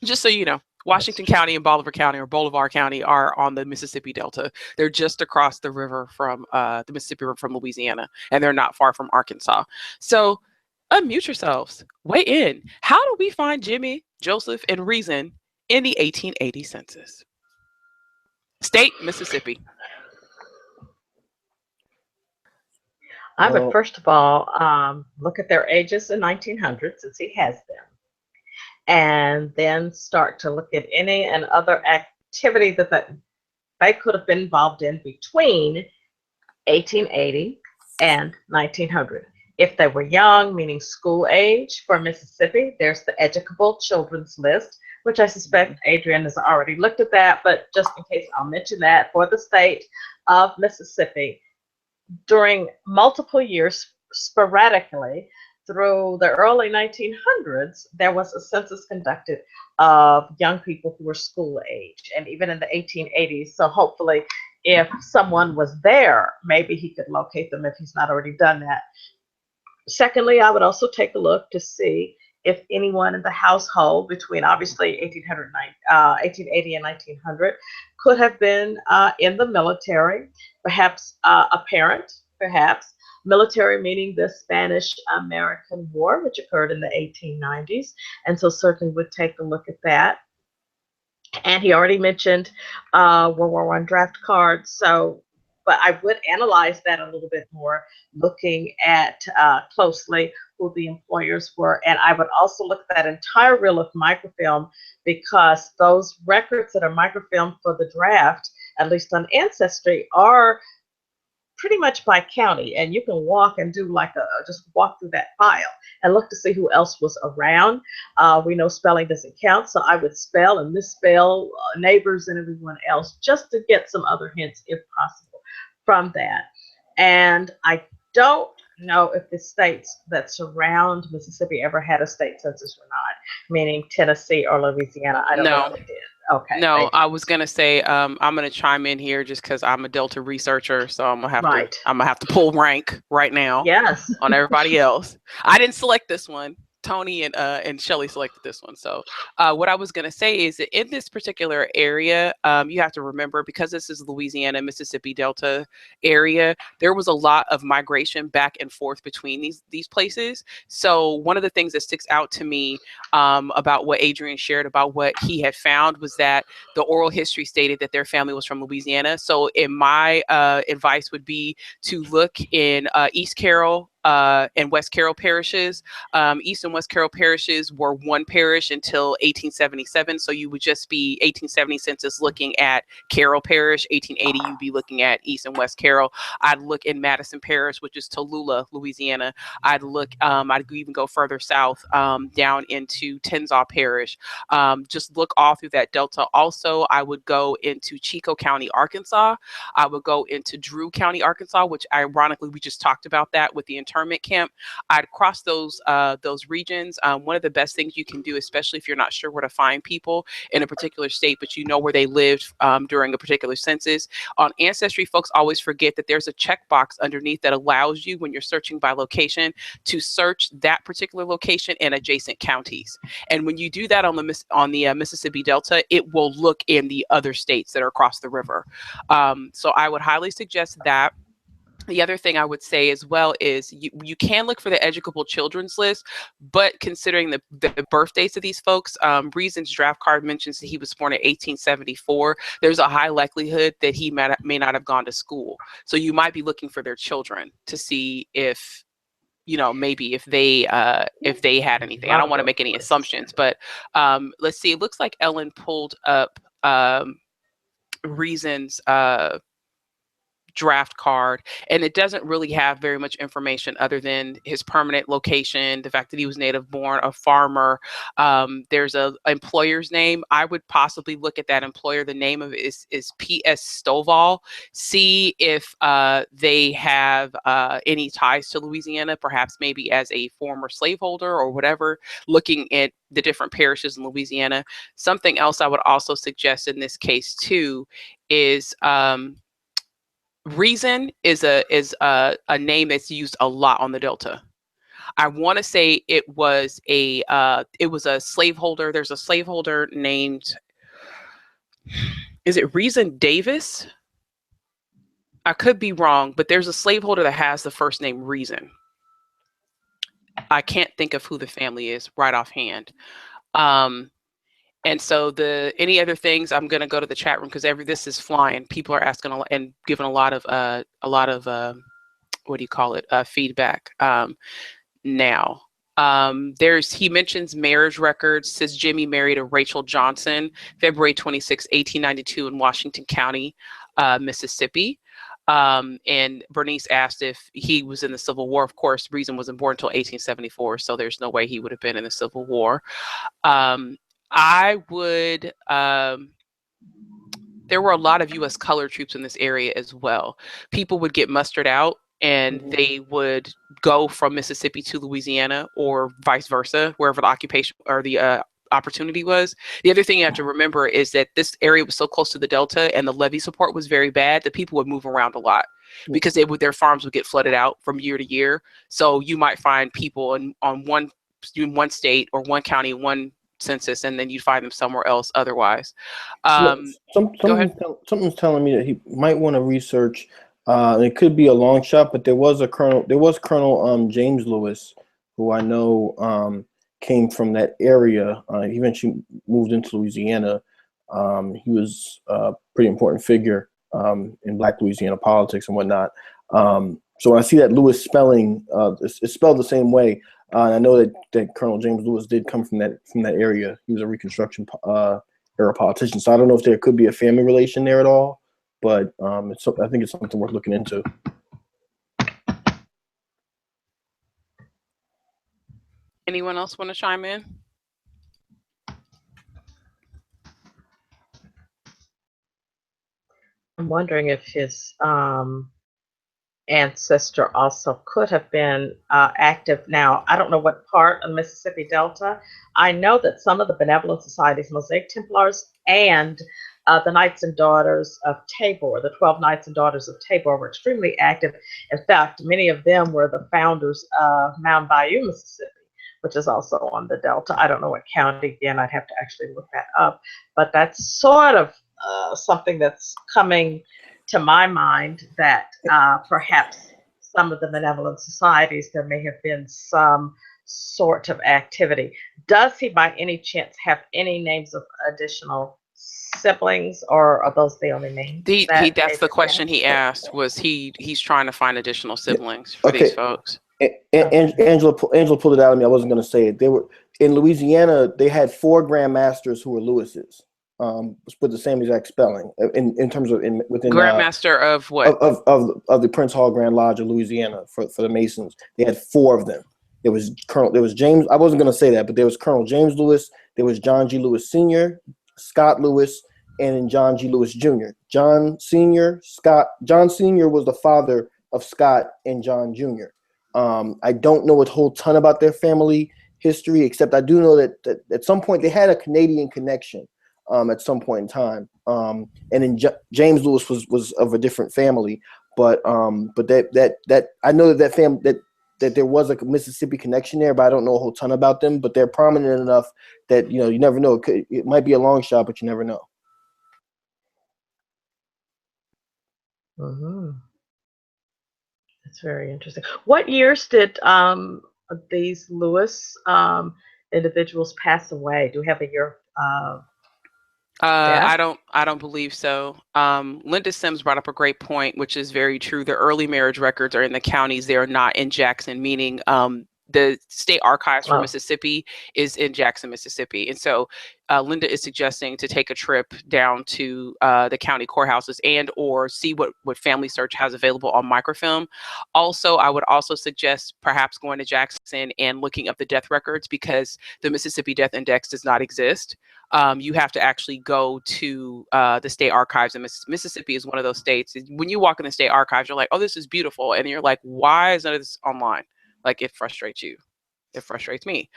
Just so you know, Washington County and Bolivar County, or Bolivar County, are on the Mississippi Delta. They're just across the river from the Mississippi River from Louisiana, and they're not far from Arkansas. So unmute yourselves. Weigh in. How do we find Jimmy, Joseph, and Reason in the 1880 census? State, Mississippi. I would first of all look at their ages in 1900, since he has them, and then start to look at any and other activity that they could have been involved in between 1880 and 1900. If they were young, meaning school age for Mississippi, there's the educable children's list, which I suspect Adrian has already looked at that, but just in case, I'll mention that for the state of Mississippi. During multiple years, sporadically, through the early 1900s, there was a census conducted of young people who were school age, and even in the 1880s. So hopefully, if someone was there, maybe he could locate them if he's not already done that. Secondly, I would also take a look to see if anyone in the household between obviously 1880 and 1900 could have been in the military, perhaps a parent, perhaps. Military meaning the Spanish-American War, which occurred in the 1890s. And so certainly would take a look at that. And he already mentioned World War I draft cards. So, but I would analyze that a little bit more, looking at closely who the employers were. And I would also look at that entire reel of microfilm, because those records that are microfilmed for the draft, at least on Ancestry, are pretty much by county, and you can walk and do like just walk through that file and look to see who else was around. We know spelling doesn't count, so I would spell and misspell neighbors and everyone else, just to get some other hints, if possible, from that. And I don't know if the states that surround Mississippi ever had a state census or not, meaning Tennessee or Louisiana. I don't know if they did. Okay. No, I was gonna say I'm gonna chime in here just because I'm a Delta researcher, so I'm gonna have to pull rank right now. Yes. On everybody else. I didn't select this one. Tony and Shelly selected this one. So what I was going to say is that in this particular area, you have to remember, because this is Louisiana, Mississippi Delta area, there was a lot of migration back and forth between these places. So one of the things that sticks out to me about what Adrian shared about what he had found was that the oral history stated that their family was from Louisiana. So in my advice would be to look in East Carroll and West Carroll parishes. East and West Carroll parishes were one parish until 1877. So you would just be 1870 census looking at Carroll Parish. 1880, you'd be looking at East and West Carroll. I'd look in Madison Parish, which is Tallulah, Louisiana. I'd look, I'd even go further south down into Tensaw Parish. Just look all through that delta. Also, I would go into Chico County, Arkansas. I would go into Drew County, Arkansas, which ironically, we just talked about that with the internment camp. I'd cross those regions. One of the best things you can do, especially if you're not sure where to find people in a particular state, but you know where they lived during a particular census. On Ancestry, folks always forget that there's a checkbox underneath that allows you, when you're searching by location, to search that particular location in adjacent counties. And when you do that on the Mississippi Delta, it will look in the other states that are across the river. So I would highly suggest that. The other thing I would say as well is you can look for the educable children's list, but considering the birth dates of these folks, Reason's draft card mentions that he was born in 1874. There's a high likelihood that he may not have gone to school. So you might be looking for their children to see if, maybe if they had anything. I don't want to make any assumptions, but let's see. It looks like Ellen pulled up Reason's draft card, and it doesn't really have very much information other than his permanent location, the fact that he was native born, a farmer. There's a employer's name. I would possibly look at that employer. The name of it is P.S. Stovall. See if they have any ties to Louisiana, perhaps maybe as a former slaveholder or whatever, looking at the different parishes in Louisiana. Something else I would also suggest in this case too is Reason is a name that's used a lot on the Delta. I want to say it was a slaveholder. There's a slaveholder named, is it Reason Davis? I could be wrong, but there's a slaveholder that has the first name Reason. I can't think of who the family is right offhand. And so any other things, I'm going to go to the chat room because this is flying. People are asking a lot and giving a lot of what do you call it? Feedback now. He mentions marriage records, says Jimmy married a Rachel Johnson, February 26, 1892 in Washington County, Mississippi. And Bernice asked if he was in the Civil War. Of course, Reason wasn't born until 1874, so there's no way he would have been in the Civil War. I would, there were a lot of U.S. colored troops in this area as well. People would get mustered out and they would go from Mississippi to Louisiana or vice versa, wherever the occupation or the opportunity was. The other thing you have to remember is that this area was so close to the Delta and the levee support was very bad that people would move around a lot because their farms would get flooded out from year to year. So you might find people in one state or one county, one census, and then you find them somewhere else otherwise. Something's telling me that he might want to research. It could be a long shot, but there was Colonel James Lewis, who I know came from that area. He eventually moved into Louisiana. He was a pretty important figure in Black Louisiana politics and whatnot. So when I see that Lewis spelling, it's spelled the same way. I know that Colonel James Lewis did come from that area. He was a Reconstruction era politician. So I don't know if there could be a family relation there at all, but I think it's something worth looking into. Anyone else want to chime in? I'm wondering if his ancestor also could have been active. Now, I don't know what part of the Mississippi Delta. I know that some of the benevolent societies, Mosaic Templars and the Knights and Daughters of Tabor, the 12 Knights and Daughters of Tabor, were extremely active. In fact, many of them were the founders of Mound Bayou, Mississippi, which is also on the Delta. I don't know what county, again, I'd have to actually look that up, but that's sort of something that's coming to my mind, that perhaps some of the benevolent societies, there may have been some sort of activity. Does he by any chance have any names of additional siblings, or are those the only names? That's the question he asked, was he's trying to find additional siblings for these folks. Angela pulled it out of me. I wasn't going to say it. They were in Louisiana. They had 4 grandmasters who were Lewises, with the same exact spelling in terms of within Grandmaster of what of the Prince Hall Grand Lodge of Louisiana for the Masons. They had 4 of them. There was James. I wasn't going to say that, but there was Colonel James Lewis. There was John G. Lewis Sr., Scott Lewis, and John G. Lewis Jr. John Sr. was the father of Scott and John Jr. I don't know a whole ton about their family history, except I do know that at some point they had a Canadian connection at some point in time. And then James Lewis was of a different family, but that I know that there was a Mississippi connection there, but I don't know a whole ton about them. But they're prominent enough that you never know. It might be a long shot, but you never know. Mm-hmm. That's very interesting. What years did these Lewis individuals pass away? Do we have a year? I don't believe so. Linda Sims brought up a great point, which is very true. The early marriage records are in the counties. They are not in Jackson, meaning the state archives for Mississippi is in Jackson, Mississippi. And so Linda is suggesting to take a trip down to the county courthouses and or see what Family Search has available on microfilm. Also, I would also suggest perhaps going to Jackson and looking up the death records, because the Mississippi Death Index does not exist. You have to actually go to the state archives, and Mississippi is one of those states. When you walk in the state archives, you're like, oh, this is beautiful. And you're like, why is none of this online? Like, it frustrates you. It frustrates me.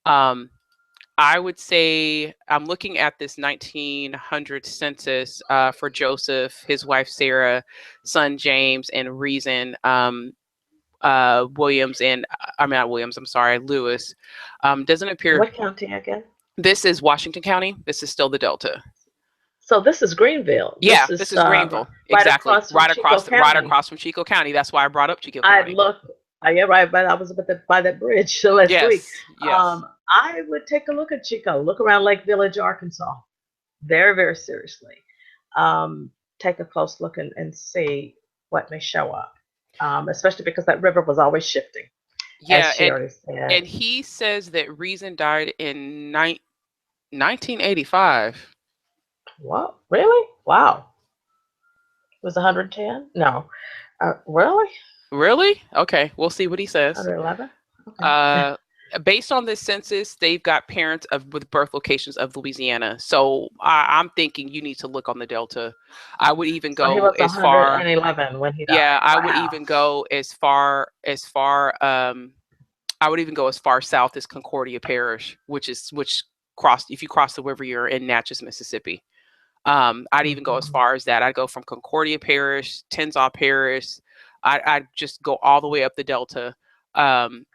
I would say I'm looking at this 1900 census for Joseph, his wife Sarah, son James, and Reason Williams, and I'm not Williams, I'm sorry, Lewis. Doesn't appear. What county again? This is Washington County. This is still the Delta. So this is Greenville. Yeah, this is Greenville. Exactly. Right across from Chico County. That's why I brought up Chico County. Yeah, right. But I was by that bridge last week. Yes. I would take a look at Chico. Look around Lake Village, Arkansas. Very, very seriously. Take a close look and see what may show up. Especially because that river was always shifting. Yeah, and he says that Reason died in 1985. What? Really? Wow. It was 110? No. Really? Really? Okay, we'll see what he says. 111? Okay. Based on this census, they've got parents with birth locations of Louisiana. So I'm thinking you need to look on the Delta. I would even go he was as far. 111 when he died. Yeah, I would even go as far. I would even go as far south as Concordia Parish, which if you cross the river, you're in Natchez, Mississippi. I'd even go as far as that. I'd go from Concordia Parish, Tensaw Parish. I'd just go all the way up the Delta, and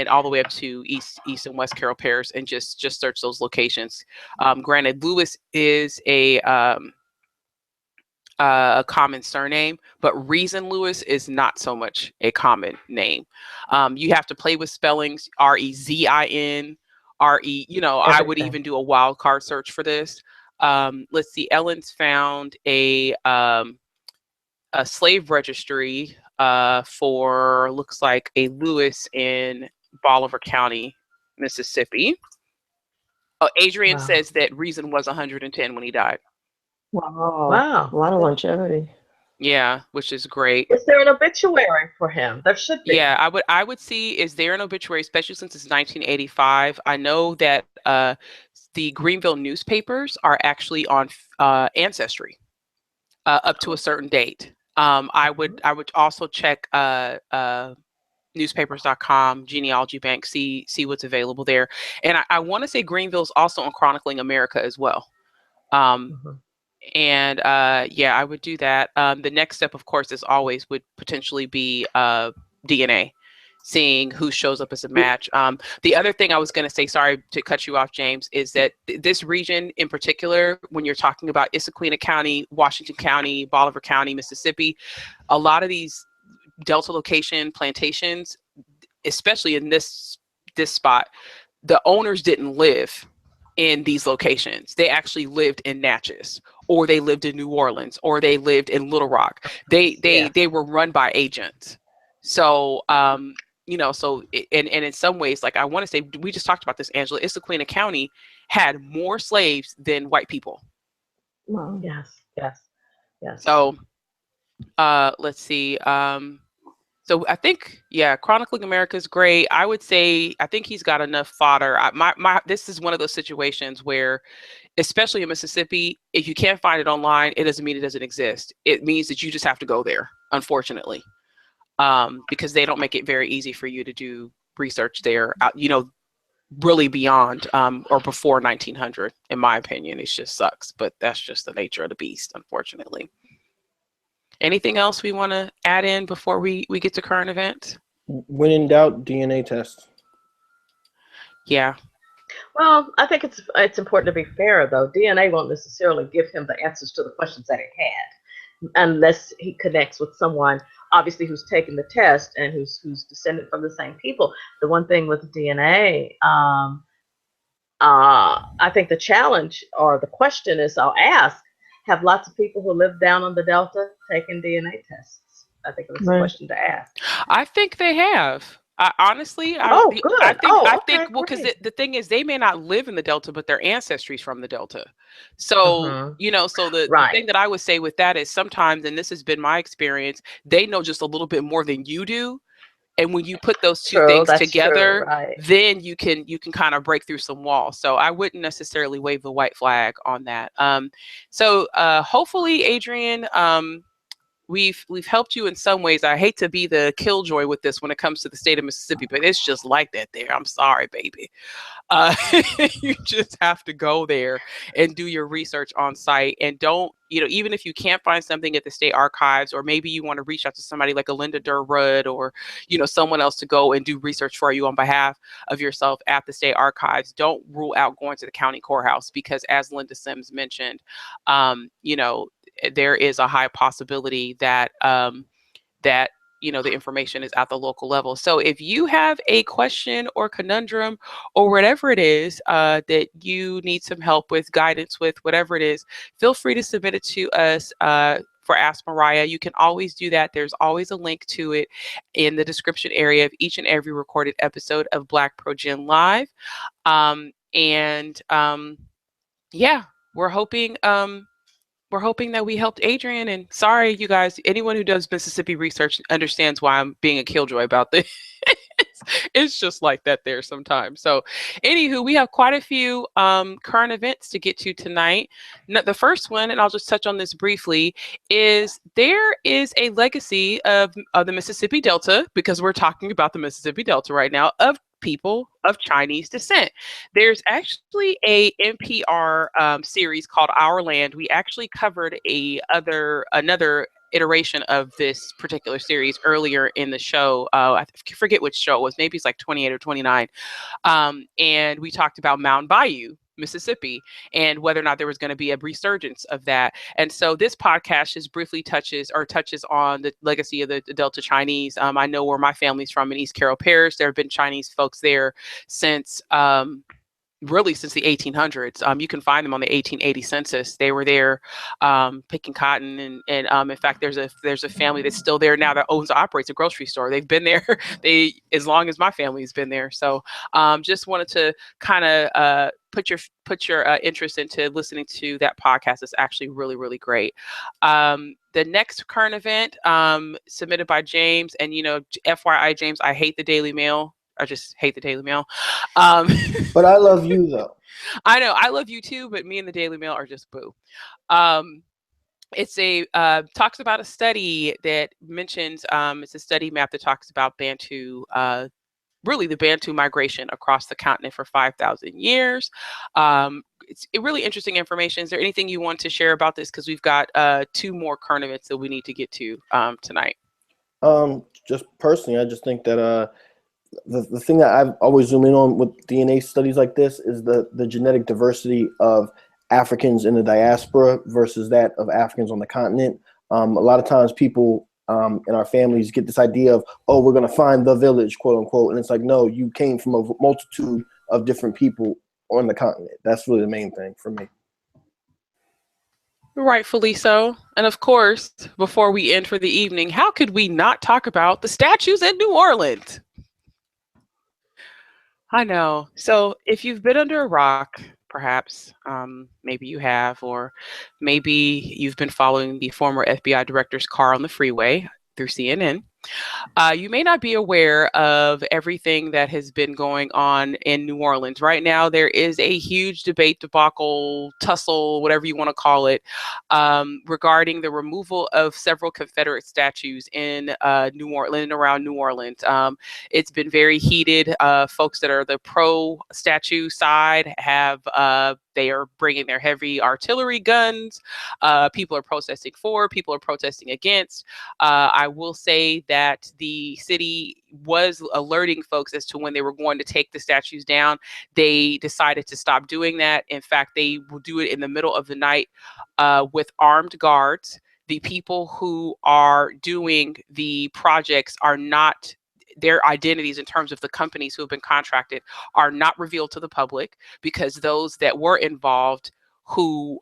all the way up to East and West Carroll Parish, and just search those locations. Granted, Lewis is a common surname, but Reason Lewis is not so much a common name. You have to play with spellings. Rezin, RE. I would even do a wild card search for this. Let's see. Ellen's found a slave registry for, looks like, a Lewis in Bolivar County, Mississippi. Adrian says that Reason was 110 when he died. Wow. A lot of longevity. Yeah, which is great. Is there an obituary for him? There should be. Yeah, I would see, is there an obituary, especially since it's 1985? I know that the Greenville newspapers are actually on Ancestry up to a certain date. I would also check newspapers.com, genealogy bank, see what's available there. And I want to say Greenville's also on Chronicling America as well. And yeah, I would do that. The next step, of course, as always, would potentially be DNA. seeing who shows up as a match. The other thing I was going to say, sorry to cut you off, James, is that this region in particular, when you're talking about Issaquah County, Washington County, Bolivar County, Mississippi, a lot of these Delta location plantations, especially in this spot, the owners didn't live in these locations. They actually lived in Natchez, or they lived in New Orleans, or they lived in Little Rock. They were run by agents. So you know, so and in some ways, like I want to say, we just talked about this, Angela, Issaquah County had more slaves than white people. Wow. Yes, yes, yes. So let's see. So I think, yeah, Chronicling America is great. I would say, I think he's got enough fodder. This is one of those situations where, especially in Mississippi, if you can't find it online, it doesn't mean it doesn't exist. It means that you just have to go there, unfortunately, because they don't make it very easy for you to do research there, you know, really beyond or before 1900, in my opinion. It just sucks, but that's just the nature of the beast, unfortunately. Anything else we want to add in before we get to current events? When in doubt, DNA test. Yeah. Well, I think it's important to be fair, though. DNA won't necessarily give him the answers to the questions that it had, unless he connects with someone, obviously, who's taken the test and who's descended from the same people. The one thing with DNA, I think the challenge or the question is, I'll ask, have lots of people who live down on the Delta taken DNA tests? I think it's a question to ask. I think they have. Honestly, Good. I think well, because the thing is, they may not live in the Delta, but their ancestry's from the Delta. So, you know, so the thing that I would say with that is sometimes, and this has been my experience, they know just a little bit more than you do. And when you put those two things together, then you can kind of break through some walls. So I wouldn't necessarily wave the white flag on that. So hopefully, Adrian, we've helped you in some ways. I hate to be the killjoy with this when it comes to the state of Mississippi, but it's just like that there. I'm sorry, baby. You just have to go there and do your research on site, and don't, you know, even if you can't find something at the state archives, or maybe you want to reach out to somebody like a Linda Durr-Rudd, or, you know, someone else to go and do research for you on behalf of yourself at the state archives, don't rule out going to the county courthouse, because as Linda Sims mentioned, you know, there is a high possibility that that, you know, the information is at the local level. So if you have a question or conundrum or whatever it is that you need some help with, guidance with, whatever it is, feel free to submit it to us for Ask Mariah. You can always do that. There's always a link to it in the description area of each and every recorded episode of BlackProGen Live. Yeah, we're hoping that we helped Adrian. And sorry, you guys, anyone who does Mississippi research understands why I'm being a killjoy about this. It's just like that there sometimes. So anywho, we have quite a few current events to get to tonight. The first one, and I'll just touch on this briefly, is there is a legacy of the Mississippi Delta, because we're talking about the Mississippi Delta right now, of people of Chinese descent. There's actually a NPR series called Our Land. We actually covered another iteration of this particular series earlier in the show. I forget which show it was. Maybe it's like 28 or 29. And we talked about Mound Bayou, Mississippi, and whether or not there was going to be a resurgence of that. And so this podcast just briefly touches on the legacy of the Delta Chinese. I know where my family's from in East Carroll Parish. There have been Chinese folks there since really since the 1800s. You can find them on the 1880 census. They were there picking cotton, and in fact, there's a family that's still there now that operates a grocery store. They've been there as long as my family's been there. So just wanted to kind of put your interest into listening to that podcast. It's actually really, really great. The next current event submitted by James, and you know, FYI, James, I hate the Daily Mail. I just hate the Daily Mail. But I love you, though. I know, I love you too, but me and the Daily Mail are just boo. It's talks about a study that mentions, it's a study map that talks about Bantu, really the Bantu migration across the continent for 5,000 years. It's really interesting information. Is there anything you want to share about this? Because we've got 2 more current events that we need to get to tonight. Just personally, I just think that the thing that I've always zoomed in on with DNA studies like this is the genetic diversity of Africans in the diaspora versus that of Africans on the continent. A lot of times people in our families get this idea of, oh, we're going to find the village, quote unquote. And it's like, no, you came from a multitude of different people on the continent. That's really the main thing for me. Rightfully so. And of course, before we end for the evening, how could we not talk about the statues in New Orleans? I know. So if you've been under a rock, perhaps, maybe you have, or maybe you've been following the former FBI director's car on the freeway through CNN. You may not be aware of everything that has been going on in New Orleans. Right now, there is a huge debate, debacle, tussle, whatever you want to call it, regarding the removal of several Confederate statues in New Orleans and around New Orleans. It's been very heated. Folks that are the pro-statue side have they are bringing their heavy artillery guns. People are protesting for, people are protesting against. I will say that the city was alerting folks as to when they were going to take the statues down. They decided to stop doing that. In fact, they will do it in the middle of the night with armed guards. The people who are doing the projects are not, their identities in terms of the companies who have been contracted are not revealed to the public, because those that were involved who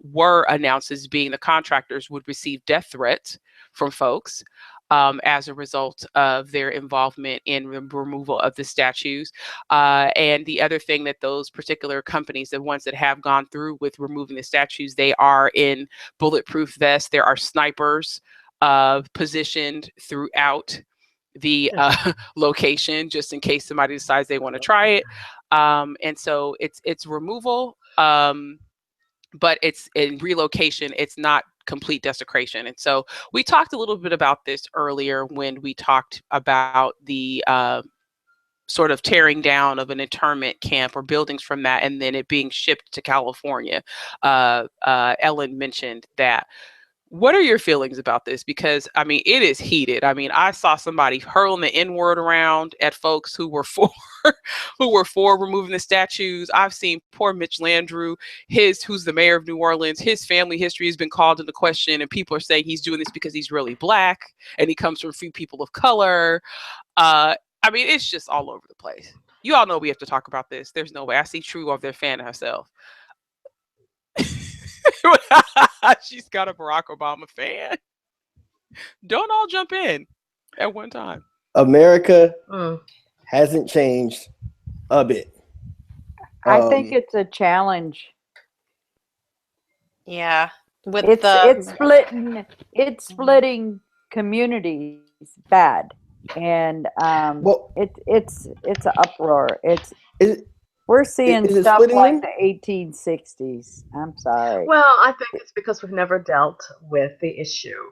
were announced as being the contractors would receive death threats from folks as a result of their involvement in the removal of the statues. And the other thing that those particular companies, the ones that have gone through with removing the statues, they are in bulletproof vests. There are snipers positioned throughout the location, just in case somebody decides they want to try it. And so it's removal, but it's in relocation. It's not complete desecration. And so we talked a little bit about this earlier when we talked about the sort of tearing down of an internment camp or buildings from that, and then it being shipped to California. Ellen mentioned that. What are your feelings about this? Because, I mean, it is heated. I mean, I saw somebody hurling the N-word around at folks who were for removing the statues. I've seen poor Mitch Landrieu, who's the mayor of New Orleans, his family history has been called into question, and people are saying he's doing this because he's really Black and he comes from a few people of color. I mean, it's just all over the place. You all know we have to talk about this. There's no way. I see True over there fanning herself. She's got a Barack Obama fan. Don't all jump in at one time. America hasn't changed a bit. I think it's a challenge. Yeah, it's splitting communities bad, and it's an uproar. We're seeing stuff like the 1860s. I'm sorry. Well, I think it's because we've never dealt with the issue.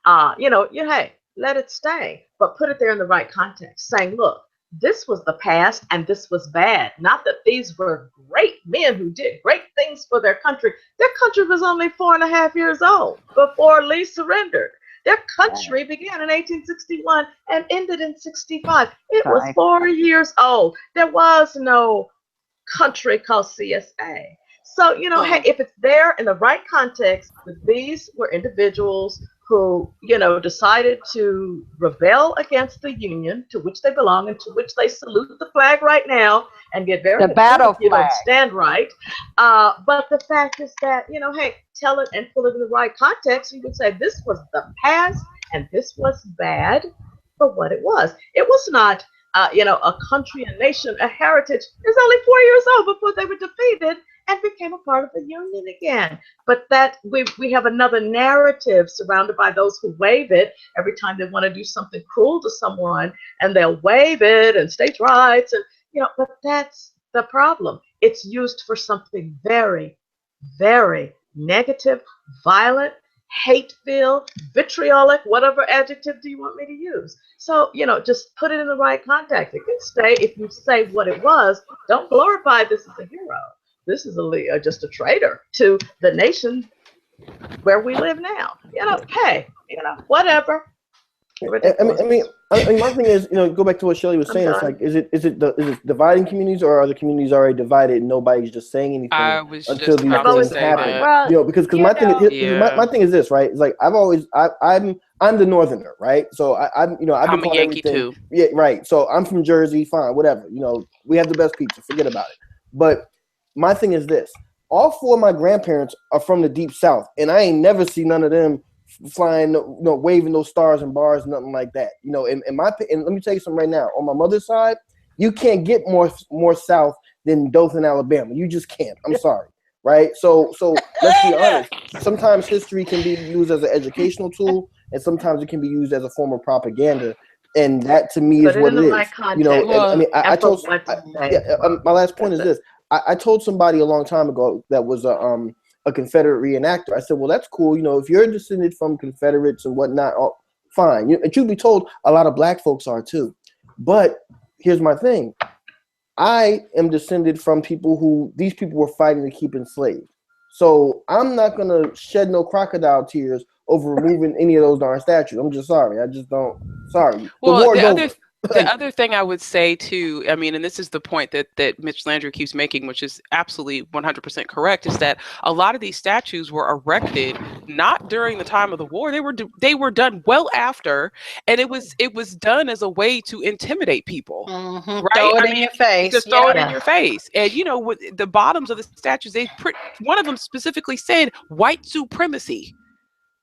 Hey, let it stay, but put it there in the right context, saying, look, this was the past and this was bad. Not that these were great men who did great things for their country. Their country was only 4.5 years old before Lee surrendered. Their country began in 1861 and ended in 65. It was 4 years old. There was no country called CSA. So, hey, if it's there in the right context, these were individuals who, decided to rebel against the Union to which they belong and to which they salute the flag right now and get very the battle flag. You don't stand right. But the fact is that, hey, tell it and put it in the right context. You could say this was the past and this was bad for what it was. It was not a country, a nation, a heritage. It was only 4 years old before they were defeated and became a part of the Union again. But that we have another narrative surrounded by those who wave it every time they want to do something cruel to someone, and they'll wave it and states' rights, and but that's the problem. It's used for something very, very negative, violent, hate-filled, vitriolic, whatever adjective do you want me to use? So, just put it in the right context. It can stay if you say what it was. Don't glorify this as a hero. This is just a traitor to the nation where we live now. Hey, whatever. I mean, my thing is, go back to what Shelley was saying. It's like, is it dividing communities, or are the communities already divided and nobody's just saying anything until these things happen? Well, because my thing is this, right? It's like I'm the northerner, right? So I've been calling Yankee everything. Too. Yeah, right. So I'm from Jersey, fine, whatever. We have the best pizza. Forget about it. But my thing is this: all 4 of my grandparents are from the deep south, and I ain't never seen none of them flying, waving those stars and bars, nothing like that. And let me tell you something right now. On my mother's side, you can't get more south than Dothan, Alabama. You just can't. I'm sorry, right? So let's be honest. Sometimes history can be used as an educational tool, and sometimes it can be used as a form of propaganda. And that to me is what it is. My last point is this. I told somebody a long time ago that was a Confederate reenactor. I said, well, that's cool. If you're descended from Confederates and whatnot, fine. And truth be told, a lot of black folks are too. But here's my thing. I am descended from these people were fighting to keep enslaved. So I'm not going to shed no crocodile tears over removing any of those darn statues. I'm just sorry. I just don't. Sorry. Well, the other thing I would say too, and this is the point that Mitch Landry keeps making, which is absolutely 100% correct, is that a lot of these statues were erected not during the time of the war. They were done well after, and it was done as a way to intimidate people, right? Throw it in your face. Just throw it in your face. And with the bottoms of the statues, one of them specifically said white supremacy.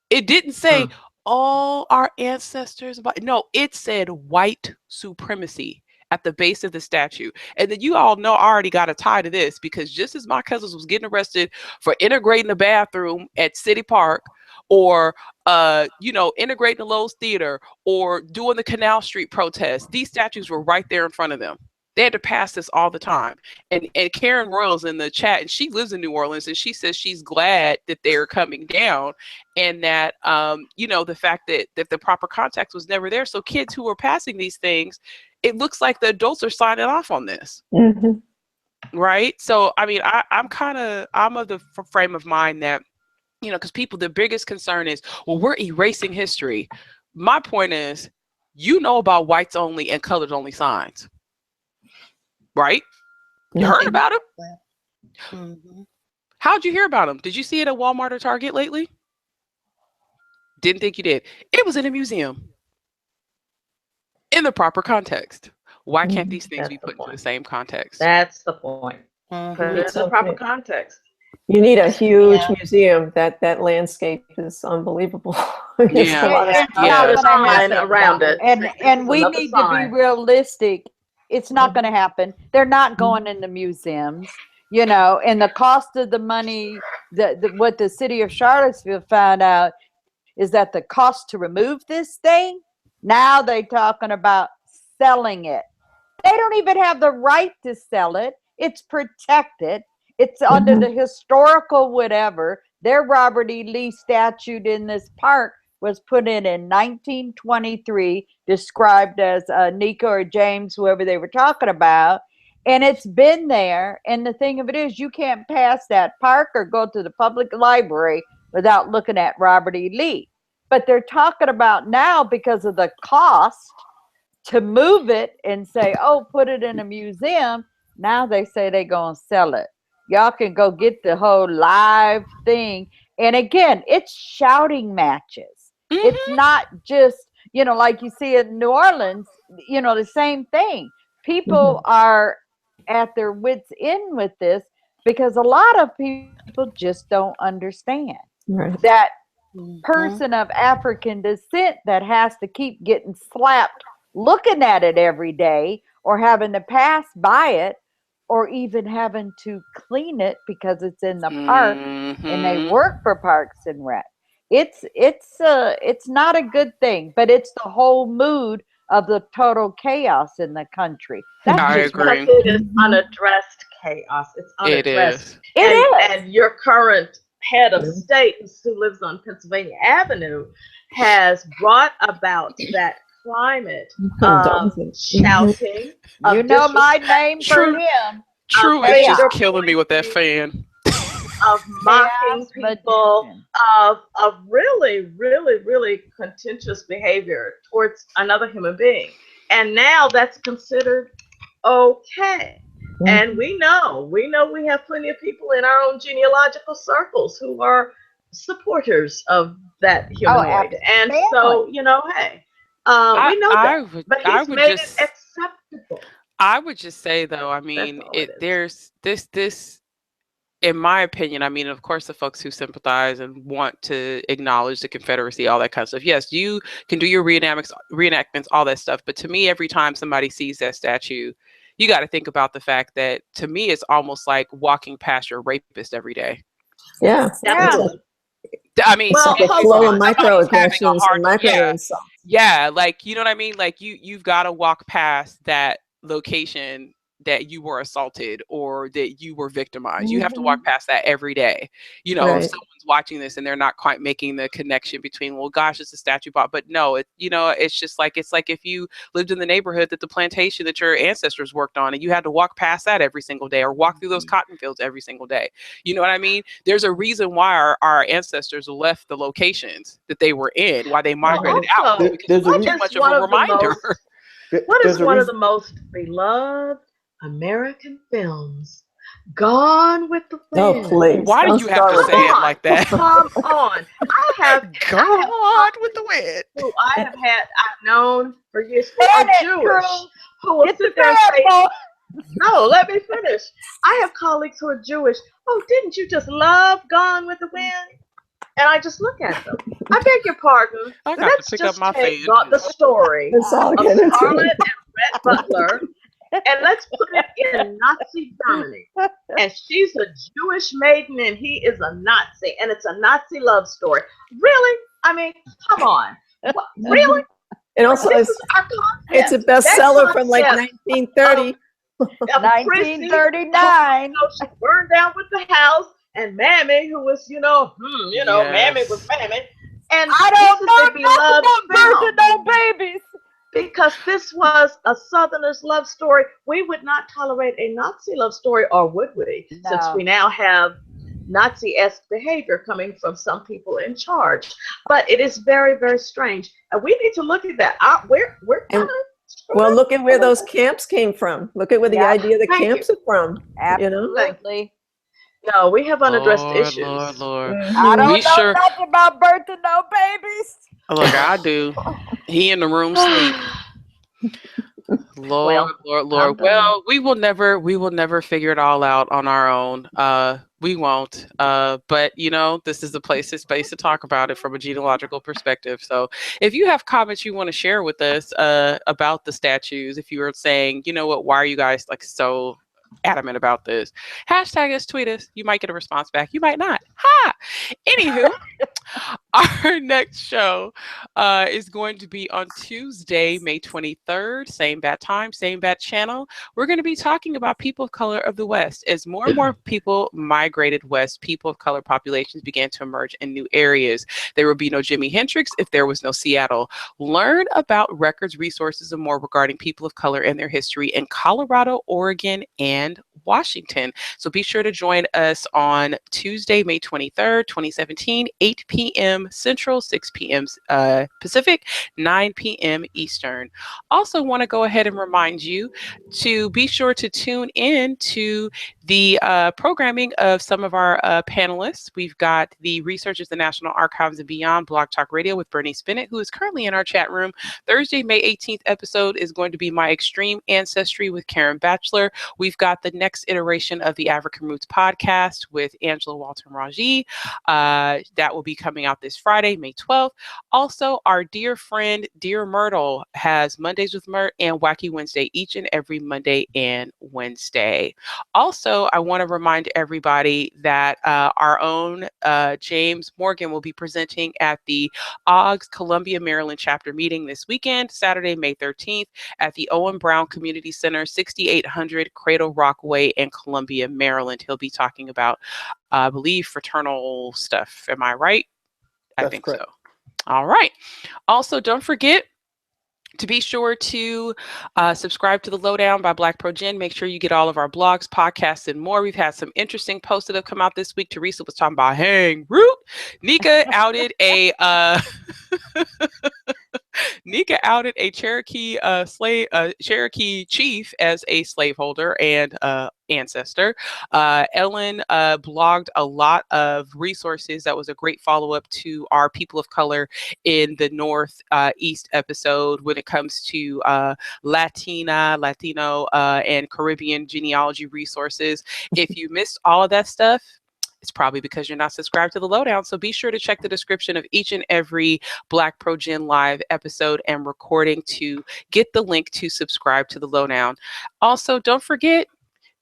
It didn't say all our ancestors. No, it said white supremacy at the base of the statue. And then you all know I already got a tie to this, because just as my cousins was getting arrested for integrating the bathroom at City Park, or integrating the Lowe's Theater, or doing the Canal Street protest, these statues were right there in front of them. They had to pass this all the time. And Karen Royal's in the chat, and she lives in New Orleans, and she says she's glad that they're coming down, and that, the fact that the proper context was never there. So kids who are passing these things, it looks like the adults are signing off on this. Mm-hmm. Right? So, I'm of the frame of mind that, because the biggest concern is, well, we're erasing history. My point is, about whites only and colors only signs. Right? You heard about him? Mm-hmm. How'd you hear about him? Did you see it at Walmart or Target lately? Didn't think you did. It was in a museum. In the proper context. Why can't these things be put into the same context? That's the point. Put it in the proper context. You need a huge museum. That landscape is unbelievable. Around it. And we need to be realistic. It's not going to happen. They're not going in the museums, and the cost of the money, what the city of Charlottesville found out is that the cost to remove this thing, now they're talking about selling it. They don't even have the right to sell it. It's protected. It's under the historical whatever. Their Robert E. Lee statue in this park was put in 1923, described as Nika or James, whoever they were talking about. And it's been there. And the thing of it is, you can't pass that park or go to the public library without looking at Robert E. Lee. But they're talking about now, because of the cost to move it and say, oh, put it in a museum. Now they say they're going to sell it. Y'all can go get the whole live thing. And again, it's shouting matches. Mm-hmm. It's not just, like you see in New Orleans, the same thing. People are at their wits' end with this, because a lot of people just don't understand that person of African descent that has to keep getting slapped looking at it every day, or having to pass by it, or even having to clean it because it's in the park and they work for Parks and Rec. It's not a good thing, but it's the whole mood of the total chaos in the country. I agree. It is unaddressed chaos. It's unaddressed. It is. And your current head of state, who lives on Pennsylvania Avenue, has brought about that climate of shouting. My name for him. True is just killing me with that fan. of mocking people, of really, really, really contentious behavior towards another human being. And now that's considered okay. And we know we have plenty of people in our own genealogical circles who are supporters of that humanoid. And so, you know, hey, we know that. But he's made it acceptable. I would just say, though, I mean, there's this, in my opinion, I mean, of course, the folks who sympathize and want to acknowledge the Confederacy, all that kind of stuff. Yes, you can do your reenactments, all that stuff. But to me, every time somebody sees that statue, you got to think about the fact that, to me, it's almost like walking past your rapist every day. Yeah. I mean, well, a flow of microaggressions and micro insults. Yeah, like, you know what I mean? Like, you've got to walk past that location that you were assaulted or that you were victimized. You have to walk past that every day. You know, if someone's watching this and they're not quite making the connection between, well, gosh, it's a statue bot. But no, you know, it's just like, it's like if you lived in the neighborhood that the plantation that your ancestors worked on and you had to walk past that every single day or walk through those cotton fields every single day. You know what I mean? There's a reason why our ancestors left the locations that they were in, why they migrated out. There's too much of a reminder. What is one of the most beloved American films? Gone with the Wind. Oh, please. Why do you have to say it like that? Come on. I have Gone with the Wind. Who I've known for years who are Jewish, who will sit there and say, no, let me finish. I have colleagues who are Jewish. Oh, didn't you just love Gone with the Wind? And I just look at them. I beg your pardon. Let's just take the story of Scarlett and Red Butler and let's put it in Nazi Germany. And she's a Jewish maiden and he is a Nazi. And it's a Nazi love story. Really? I mean, come on. What? Really? It also it's a bestseller from like 1930. 1939. She burned down with the house. And Mammy, who was, Mammy was Mammy. And I don't know nothing about no babies. Because this was a Southerner's love story. We would not tolerate a Nazi love story, or would we? No. Since we now have Nazi-esque behavior coming from some people in charge. But it is very, very strange. And we need to look at that. We're well, look at where those camps came from. Look at where the idea of the camps are from. Absolutely. No, we have unaddressed issues. Lord. I don't know nothing about birthing no babies. Look, I do. He in the room sleep. Lord. Well, we will never figure it all out on our own. We won't. But this is the space to talk about it from a genealogical perspective. So if you have comments you want to share with us about the statues, if you were saying, you know what, why are you guys like so adamant about this, hashtag us, tweet us. You might get a response back, you might not. Anywho, our next show is going to be on Tuesday, May 23rd, same bat time, same bat channel. We're going to be talking about people of color of the West. As more and more people migrated west, people of color populations began to emerge in new areas. There would be no Jimi Hendrix if there was no Seattle. Learn about records, resources, and more regarding people of color and their history in Colorado, Oregon, and Washington. So be sure to join us on Tuesday, May 23rd, 2017, 8 p.m. Central, 6 p.m. Pacific, 9 p.m. Eastern. Also want to go ahead and remind you to be sure to tune in to the programming of some of our panelists. We've got the Researchers, the National Archives and Beyond Blog Talk Radio with Bernice Bennett, who is currently in our chat room. Thursday, May 18th episode is going to be My Extreme Ancestry with Karen Batchelor. We've got the next iteration of the African Roots podcast with Angela Walton Raji. That will be coming out this Friday, May 12th. Also, our dear friend, Dear Myrtle, has Mondays with Myrt and Wacky Wednesday each and every Monday and Wednesday. Also, I want to remind everybody that our own James Morgan will be presenting at the OGS Columbia, Maryland chapter meeting this weekend, Saturday, May 13th at the Owen Brown Community Center, 6800 Cradle Rock Way in Columbia, Maryland. He'll be talking about, I believe, fraternal stuff. Am I right? I think so. All right. Also, don't forget, To be sure to subscribe to The Lowdown by BlackProGen. Make sure you get all of our blogs, podcasts, and more. We've had some interesting posts that have come out this week. Teresa was talking about hang root. Nika outed a Cherokee Cherokee chief as a slaveholder and ancestor. Ellen blogged a lot of resources. That was a great follow-up to our People of Color in the Northeast episode when it comes to Latino, and Caribbean genealogy resources. If you missed all of that stuff, it's probably because you're not subscribed to The Lowdown. So be sure to check the description of each and every BlackProGen live episode and recording to get the link to subscribe to The Lowdown. Also, don't forget,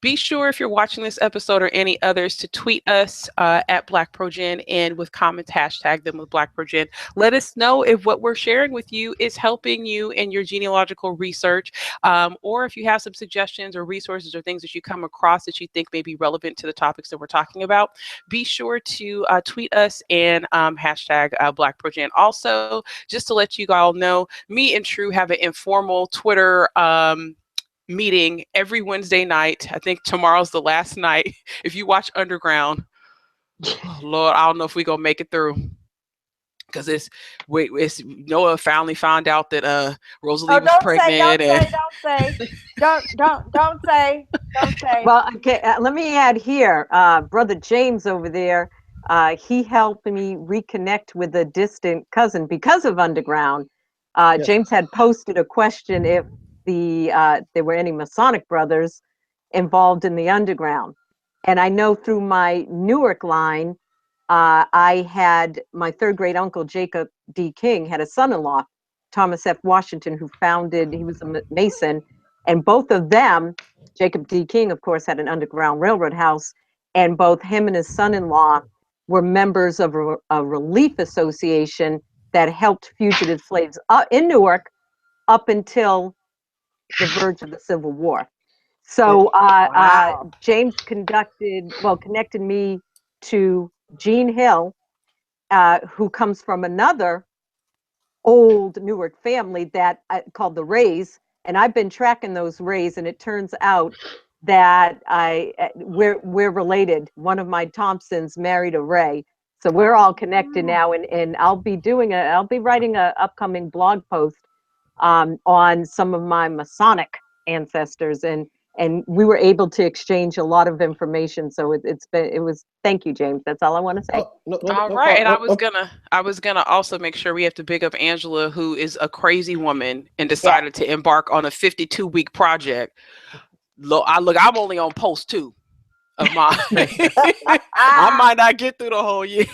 be sure if you're watching this episode or any others to tweet us at BlackProGen and with comments, hashtag them with BlackProGen. Let us know if what we're sharing with you is helping you in your genealogical research, or if you have some suggestions or resources or things that you come across that you think may be relevant to the topics that we're talking about. Be sure to tweet us and hashtag BlackProGen. Also, just to let you all know, me and True have an informal Twitter meeting every Wednesday night. I think tomorrow's the last night. If you watch Underground, oh Lord, I don't know if we're gonna make it through, because it's Noah finally found out that Rosalie was pregnant. Don't say. Well, okay, let me add here, Brother James over there, he helped me reconnect with a distant cousin because of Underground. Yes. James had posted a question if there were any Masonic brothers involved in the Underground. And I know through my Newark line, I had my third great uncle, Jacob D. King, had a son-in-law, Thomas F. Washington, he was a Mason. And both of them, Jacob D. King, of course, had an Underground Railroad house. And both him and his son-in-law were members of a relief association that helped fugitive slaves in Newark up until the verge of the Civil War. So James connected me to Jean Hill, who comes from another old Newark family that called the Rays, and I've been tracking those Rays, and it turns out that we're related. One of my Thompsons married a Ray, so we're all connected now. And I'll be writing an upcoming blog post on some of my Masonic ancestors, and we were able to exchange a lot of information. So thank you, James. That's all I want to say. All right. And I was gonna also make sure we have to big up Angela, who is a crazy woman and decided to embark on a 52-week project. I'm only on post 2 of mine. I might not get through the whole year.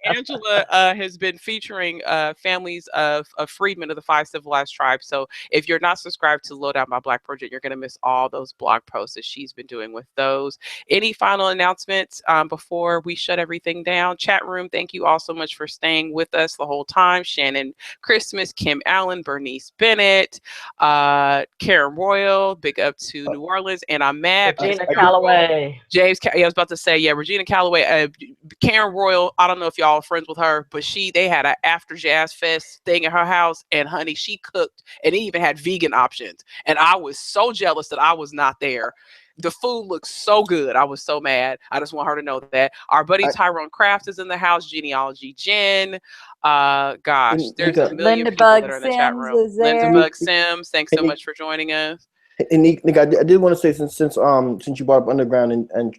Angela has been featuring families of freedmen of the 5 civilized tribes. So if you're not subscribed to Lowdown by BlackProGen, you're going to miss all those blog posts that she's been doing with those. Any final announcements before we shut everything down? Chat room, thank you all so much for staying with us the whole time. Shannon Christmas, Kim Allen, Bernice Bennett, Karen Royal, big up to New Orleans, and I'm mad. Regina Calloway. James, I was about to say, Regina Calloway, Karen Royal. I don't know if y'all are friends with her, but they had an after Jazz Fest thing at her house, and honey, she cooked, and it even had vegan options. And I was so jealous that I was not there. The food looks so good. I was so mad. I just want her to know that. Our buddy Tyrone Crafts is in the house. Genealogy Jen. There's a million people that are in the chat room. Linda Bug Sims, thanks so much for joining us. And Nick, I did want to say since you brought up Underground and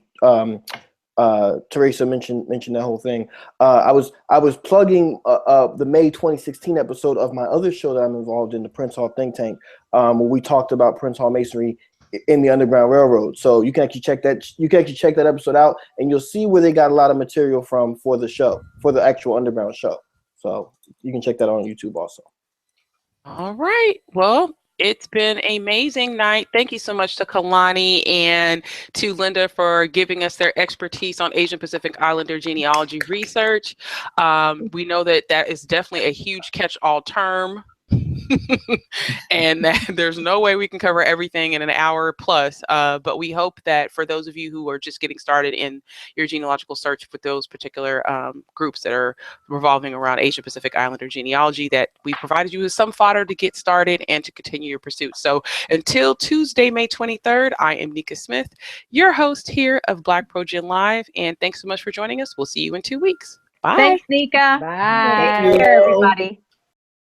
Teresa mentioned that whole thing. I was plugging the May 2016 episode of my other show that I'm involved in, the Prince Hall Think Tank, where we talked about Prince Hall Masonry in the Underground Railroad. So you can actually check that episode out, and you'll see where they got a lot of material from for the show, for the actual Underground show. So you can check that out on YouTube also. All right. Well, it's been an amazing night. Thank you so much to Kalani and to Linda for giving us their expertise on Asian Pacific Islander genealogy research. We know that is definitely a huge catch-all term. and that there's no way we can cover everything in an hour plus. But we hope that for those of you who are just getting started in your genealogical search with those particular groups that are revolving around Asia Pacific Islander genealogy, that we provided you with some fodder to get started and to continue your pursuit. So until Tuesday, May 23rd, I am Nika Smith, your host here of BlackProGen Live, and thanks so much for joining us. We'll see you in 2 weeks. Bye. Thanks, Nika. Bye. Take care, everybody.